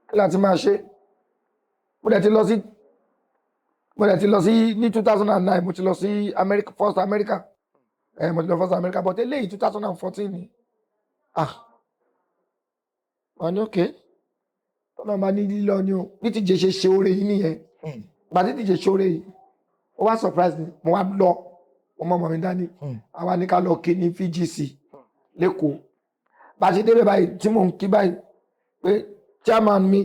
Kí láti máa ṣe mo dẹ̀ ti lọ sí ní 2009 mo ti lọ sí America first America mo ti lọ first America but eléyìí 2014 ni wọ́n ní okay tọ́nà bá ní lílọ ni o ní TJ ṣe oore yìí nìyẹn gbà tí TJ ṣe oore yìí ó wá surprise mi mo wá lọ ọmọ ọmọ mi dání àwa ní ká lọ kí ní VGC lẹ́kọ̀ọ́ bá ṣe débẹ̀ báyìí tí mò ń kí báyìí pé chairman mi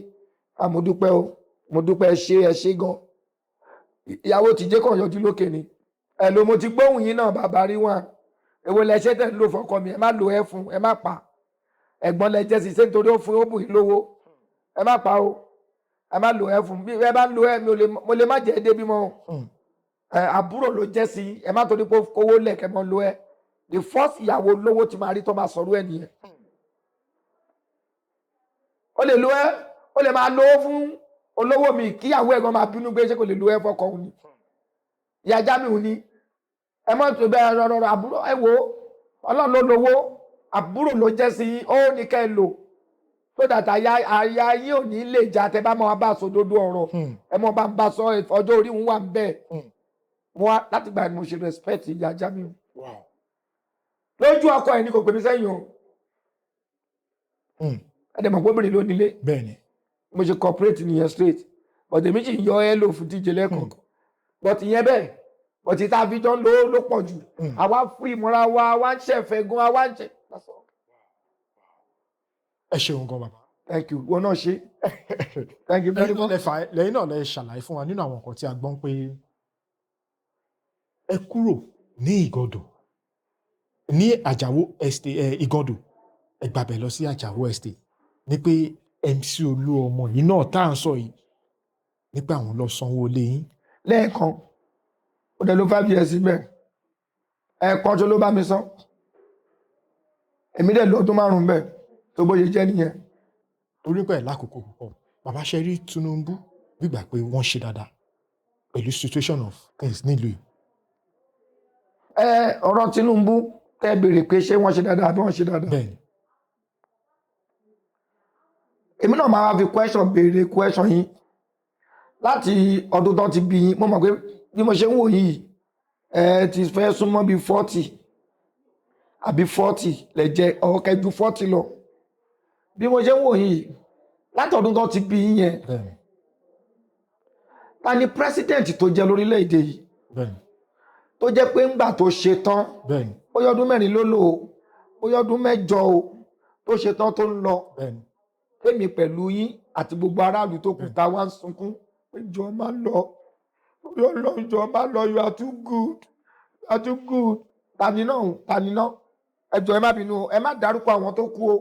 mo dúpẹ́ o mo dúpẹ́ ẹ ṣé gan ìyàwó TJ kàn yọjú lókè ni ẹ ló mo ti gbóhùn yín náà bàbá rí wọn èwo lẹ ṣe tẹ̀ ń lò fọkọ mi ẹ má lo ẹ fún ẹ má pa ẹ̀gbọ́n lẹ jẹ́ sí ṣé nítorí ó fún ó bù yín lówó ẹ má pa o ẹ má lo ẹ fún bí ẹ bá lo ẹ mo lè má jẹ́ débi mọ́ àbúrò ló jẹ́ sí ẹ má torí pé kówó lẹ̀kẹ́ mọ́ lo ẹ the first ìyàwó lówó tí máa rí tó máa sọ̀rọ̀ ẹ nìyẹn. Ó lè lo ẹ ó lè máa lówó fún olówó mi kíyàwó ẹ̀gbọ́n máa bínú pé ṣé kò lè lo ẹ fọkọ òun ni ìyá Jamiu ni ẹ mọ́ tó bẹ́ẹ̀ rọrọ àbúrò ẹ wo Ọlọ́run ló lówó àbúrò ló jẹ́ sí ó ní kẹ́ ẹ lò so that àyà yín ò ní lè jà tẹ bá máa bá a sòdodo ọ̀rọ̀ ẹ mọ́ bá ń bá sọ ọjọ́ orí òun wà ń bẹ́ẹ̀ mo wá láti gbà ni mo ṣe respect ìyá Jamiu lójú ọkọ ẹ ní kò pè mí sẹ́yìn o ẹ dẹ̀ mọ̀ pé obìnrin ló nílé bẹ́ẹ̀ni mo ṣe corporate nìyẹn straight but èmi sì yọ ẹ lò fún TJ lẹ́kọ̀ọ̀kan but ìyẹn bẹ́ẹ̀ but ìta àfijọ́ ló pọ̀ jù àwa fún ìmọ̀ra wa àwa ń ṣẹ̀fẹ̀ gan àwa ń ṣe. ẹ ṣeun gan bàbá. Thank you wọn náà ṣe thank you very much. lẹ́yìn náà lẹ ṣàlàyé fún wa nínú àwọn nǹkan tí a gbọ́n pé ẹ kúrò ní Ìgàndò ní Àjàwó estate Ìgàndò ẹ gbàbẹ̀ lọ sí Àjàwó estate ní pé MC Olúọmọ yìí náà tá à ń sọ yìí nípa àwọn lọ sanwó lé yín. Lẹ́ẹ̀kan ó dẹ̀ ló 5 years síbẹ̀ ẹ̀ẹ̀kan tó ló bá mi san èmi dẹ̀ lọ́dún 5 bẹ́ẹ̀ tó bóyá jẹ́ nìyẹn. Torí pé lákòókò púpọ̀ bàbá ṣe rí Tinubu gbígbà pé wọ́n ṣe dáadáa pẹ̀lú situation of things nílùú yìí. Ọ̀rọ̀ Tinubu tẹ́ béèrè pé ṣé wọ́n ṣe dáadáa àbí wọ́n ṣe dáadáa. Bẹ́ẹ̀ni. Èmi náà máa fi béèrè question yín láti ọdún tó ti bí yín mo mọ̀ pé bí mo ṣe ń wò yìí ti fẹ́ súnmọ́ bí 40 àbí 40 lè jẹ́ ọ̀kẹ́jú 40 lọ bí mo ṣe ń wò yìí láti ọdún tó ti bí yín yẹn ta ni president tó jẹ́ lórílẹ̀‐èdè yìí tó jẹ́ pé ńgbà tó ṣe tán bóyá ọdún 4 ló lò ó bóyá ọdún 8 o tó ṣe tán tó ń lọ tèmi pẹ̀lú yín àti gbogbo aráàlú tó kù tá wá ń sunkún pé jọ má lọ jọ má lọ you are too good you are too good tani náà ẹjọ ẹ má bínú ẹ má dárúkọ àwọn tó kú o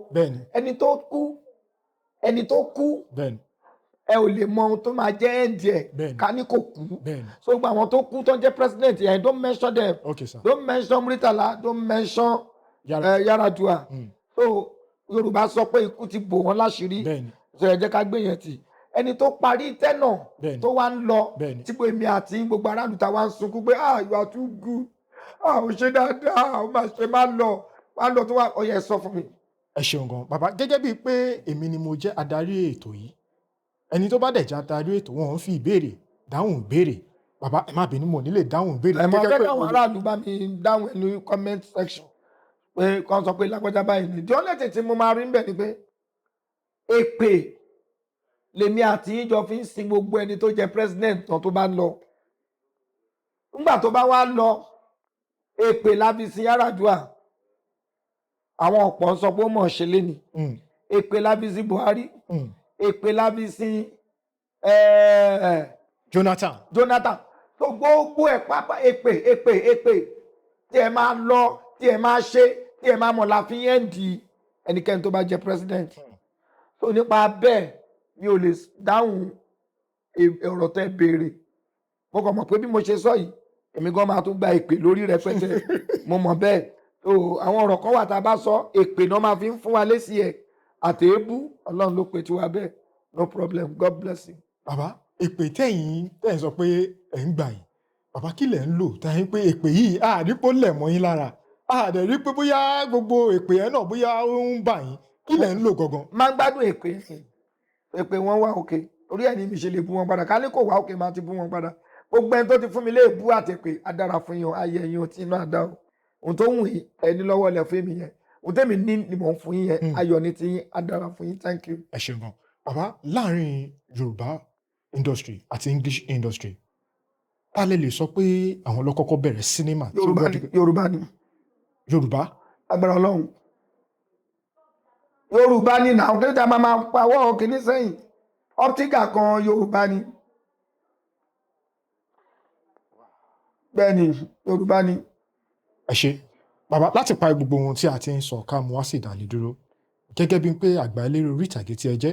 ẹni tó kú ẹ ò lè mọ ohun tó máa jẹ́ ẹ̀ǹdì ẹ̀ ká ní kò kú so gbogbo àwọn tó kú tó ń jẹ́ president yẹn don't mention them don't mention Murtala don't mention Yar'Adua so Yorùbá sọ pé ikú ti bò wọ́n láṣìírí so ẹ jẹ́ ká gbé yẹn tì ẹni tó parí tẹ́nà tó wá ń lọ tí gbogbo èmi àti gbogbo aráàlú ta wá ń sunkún pé you are too good ò ṣe dáadáa ó máa ṣe má lọ tó wá ọyẹ sọ fún mi. Ẹ ṣeun gan bàbá gẹ́gẹ́ bíi pé èmi ni mo jẹ́ adarí ètò yìí ẹni tó bá dẹ̀ jẹ́ adarí ètò wọn fi ìbéèrè dáhùn ìbéèrè bàbá ẹ má bínú mọ̀ nílé dáhùn ìbéèrè. ẹ máa fẹ́ káwọn aráàlú bá mi dáhùn ẹnu comment section pé kàn sọ pé lágbájá báyìí ni the only thing tí mo máa rí ń bẹ̀ ni pé èpè lèmi àti yín jọ fi ń sin gbogbo ẹni tó jẹ president náà tó bá ń lọ nígbà tó bá wá lọ èpè láfi sin Yar'Adua àwọn ọ̀pọ̀ ń sọ pé ó mọ̀ ṣe léni èpè láfi sin Buhari èpè láfi sin Jonathan tó gbogbo ẹ̀ pápá èpè tí ẹ máa lọ tí ẹ máa ṣe tí ẹ máa mọ̀ láfi yẹn di ẹnikẹ́ni tó bá jẹ president tó nípa bẹ́ẹ̀ mi ò lè dáhùn ọ̀rọ̀ tẹ́ béèrè mo kàn mọ̀ pé bí mo ṣe sọ yìí èmi gan máa tún gba èpè lórí rẹpẹtẹ mo mọ̀ bẹ́ẹ̀ tó àwọn ọ̀rọ̀ kan wà tá a bá sọ èpè náà máa fi ń fún wa lésì ẹ̀ àtẹ̀ébú Ọlọ́run ló pe tiwa bẹ́ẹ̀ no problem God bless you. bàbá èpè tẹ̀yìn sọ pé ẹ̀ ń gbà yìí bàbá kí lẹ̀ ń lò tẹ̀yìn pé èpè yìí àdìpọ̀ lẹ̀ mọ́ yín lára àdẹ̀rí pé bóyá gbogbo èpè yẹn náà bóyá ó ń bà yín kí lẹ̀ ń lò gangan. máa ń gbádùn èpè wọn wá òkè orí ẹni mi ṣe lè bú wọn padà ká ní kò wá òkè máa ti bú wọn padà gbogbo ẹni tó ti fún mi lè bú àtẹ̀pè adára fún yín ayé yín tí inú àdá o ohun tó wù yín ẹni lọ́wọ́ lẹ̀ fún mi yẹn ohun tẹ́mi ní ni mò ń fún yín yẹn ayọ̀ ní ti yín adára fún yín thank you. ẹ ṣeun gan bàbá láàrin Yorùbá industry àti English industry ta lè lè sọ pé àwọn ló kọ́kọ́ bẹ̀rẹ̀ sinimá. Yorùbá agbára Ọlọ́run Yorùbá ni náà kí ló dá máa pawọ́ kìíní sẹ́yìn optica kan Yorùbá ni bẹ́ẹ̀ ni Yorùbá ni. ẹ ṣe bàbá láti pa gbogbo ohun tí a ti ń sọ ká mú wá sí ìdánidúró gẹ́gẹ́ bí pé àgbà eléré orí ìtàgé tí ẹ jẹ́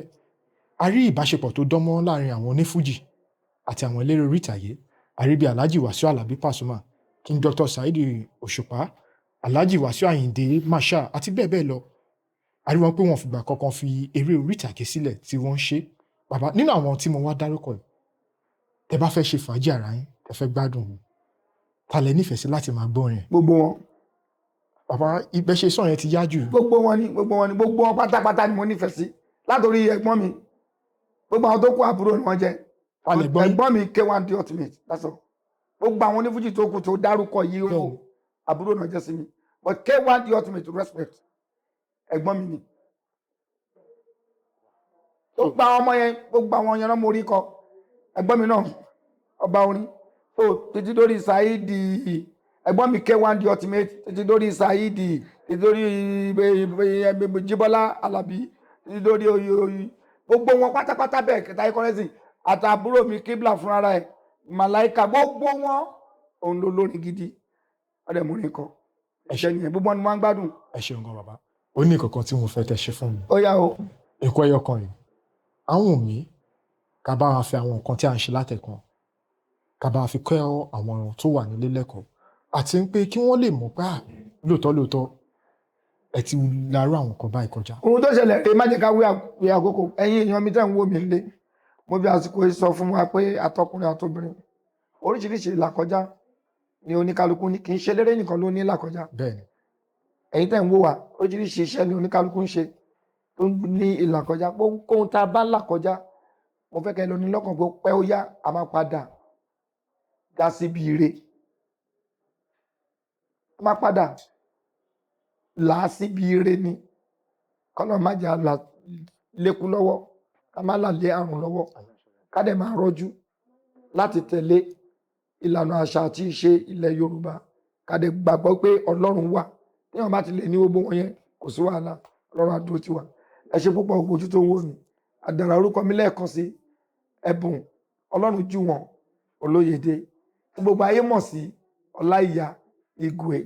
a rí ìbáṣepọ̀ tó dánmọ́ láàrin àwọn onífújì àti àwọn eléré orí ìtàgé a rí bí Alhaji Wasiu Alabi Pasuma King Dr. Saheed Òṣùpá Alhaji Wasiu Ayinde Marshal àti bẹ́ẹ̀ bẹ́ẹ̀ lọ a rí wọn pé wọn fìgbà kankan fi eré orí ìtàgé sílẹ̀ tí wọ́n ń ṣe bàbá nínú àwọn tí mo wá dárúkọ yìí tẹ bá fẹ́ ṣe fàájì ara yín tẹ fẹ́ gbádùn mi ta lẹ nífẹ̀ẹ́ sí láti máa gbọ́ yẹn. gbogbo wọn. bàbá ibẹ̀ ṣe sọ yẹn ti yá jù. gbogbo wọn pátápátá ni mo nífẹ̀ẹ́ sí látòrí ẹ̀gbọ́n mi gbogbo àwọn tó kú àbúrò ni wọ́n jẹ́ ẹ̀gbọ́n mi K1 the ultimate that's all gbogbo àwọn onífújì tó kù tó dárúkọ yìí ó àbúrò náà jẹ́ sí mi but K1 the ultimate respect ẹ̀gbọ́n mi ni gbogbo àwọn ọmọ yẹn gbogbo àwọn yẹn náà mo rí kọ ẹ̀gbọ́n mi náà ọba orin so títí lórí Saheed ẹ̀gbọ́n mi K1 the ultimate títí lórí Saheed títí lórí Jíbọ́lá Alábí títí lórí oyi gbogbo wọn pátápátá bẹ́ẹ̀ kẹta ikọrẹsì àtàbúrò mi Kíbla fúnra ẹ̀ Màláíkà gbogbo wọn òun ló lórin gidi ọdẹ mo rí kọ ẹṣẹ nìyẹn gbogbo wọn ni wọn gbádùn. ẹ ṣeun gan bàbá ó ní kankan tí mo fẹ́ tẹ́ ṣe fún mi. ó yá o. èkó ẹyọ kan yìí àwọn mi ká bá wa fi àwọn nǹkan tí a ń ṣe látẹ̀kan ká bá wa fi kọ́ àwọn tó wà nílé lẹ́kọ̀ọ́ àti pé kí wọ́n lè mọ̀ pé lóòótọ́ ẹ ti larú àwọn nǹkan báyìí kọjá. ohun tó ṣẹlẹ̀ rèé má jẹ́ ká wí àkókò ẹ̀yin èèyàn mi tẹ́ ń wò mí lé mo bí àsìkò yìí sọ fún wa pé àtọkùnrin àtobìnrin oríṣiríṣi ìlàkọjá ni oníkálukú ní kì í ṣe eléré nìkan ló ní ìlàkọjá. bẹ́ẹ̀ni. ẹ̀yin tẹ́ ń wò wá oríṣiríṣi iṣẹ́ ni oníkálukú ń ṣe tó ní ìlàkọjá kóhun tá a bá làkọjá mo fẹ́ kẹ́ ẹ lọ ní lọ́kàn pé pẹ́ ó yá a máa padà dá síbi ire a máa padà là á síbi ire ni kọ́nà má jà là lékú lọ́wọ́ ká má là lé àrùn lọ́wọ́ ká dẹ̀ máa rọ́jú láti tẹ̀lé ìlànà àṣà àti ìṣe ilẹ̀ Yorùbá ká dẹ̀ gbàgbọ́ pé Ọlọ́run wà téèyàn bá ti lè ní gbogbo wọn yẹn kò sí wàhálà Ọlọ́run á dúró tì wá ẹ ṣe púpọ̀ ojú tó ń wò mí àdàrà orúkọ mi lẹ́ẹ̀kan sí Ẹ̀bùn Ọlọ́runjúwọ̀n Olóyèdé gbogbo ayé mọ̀ sí Ọláìyá Igwe.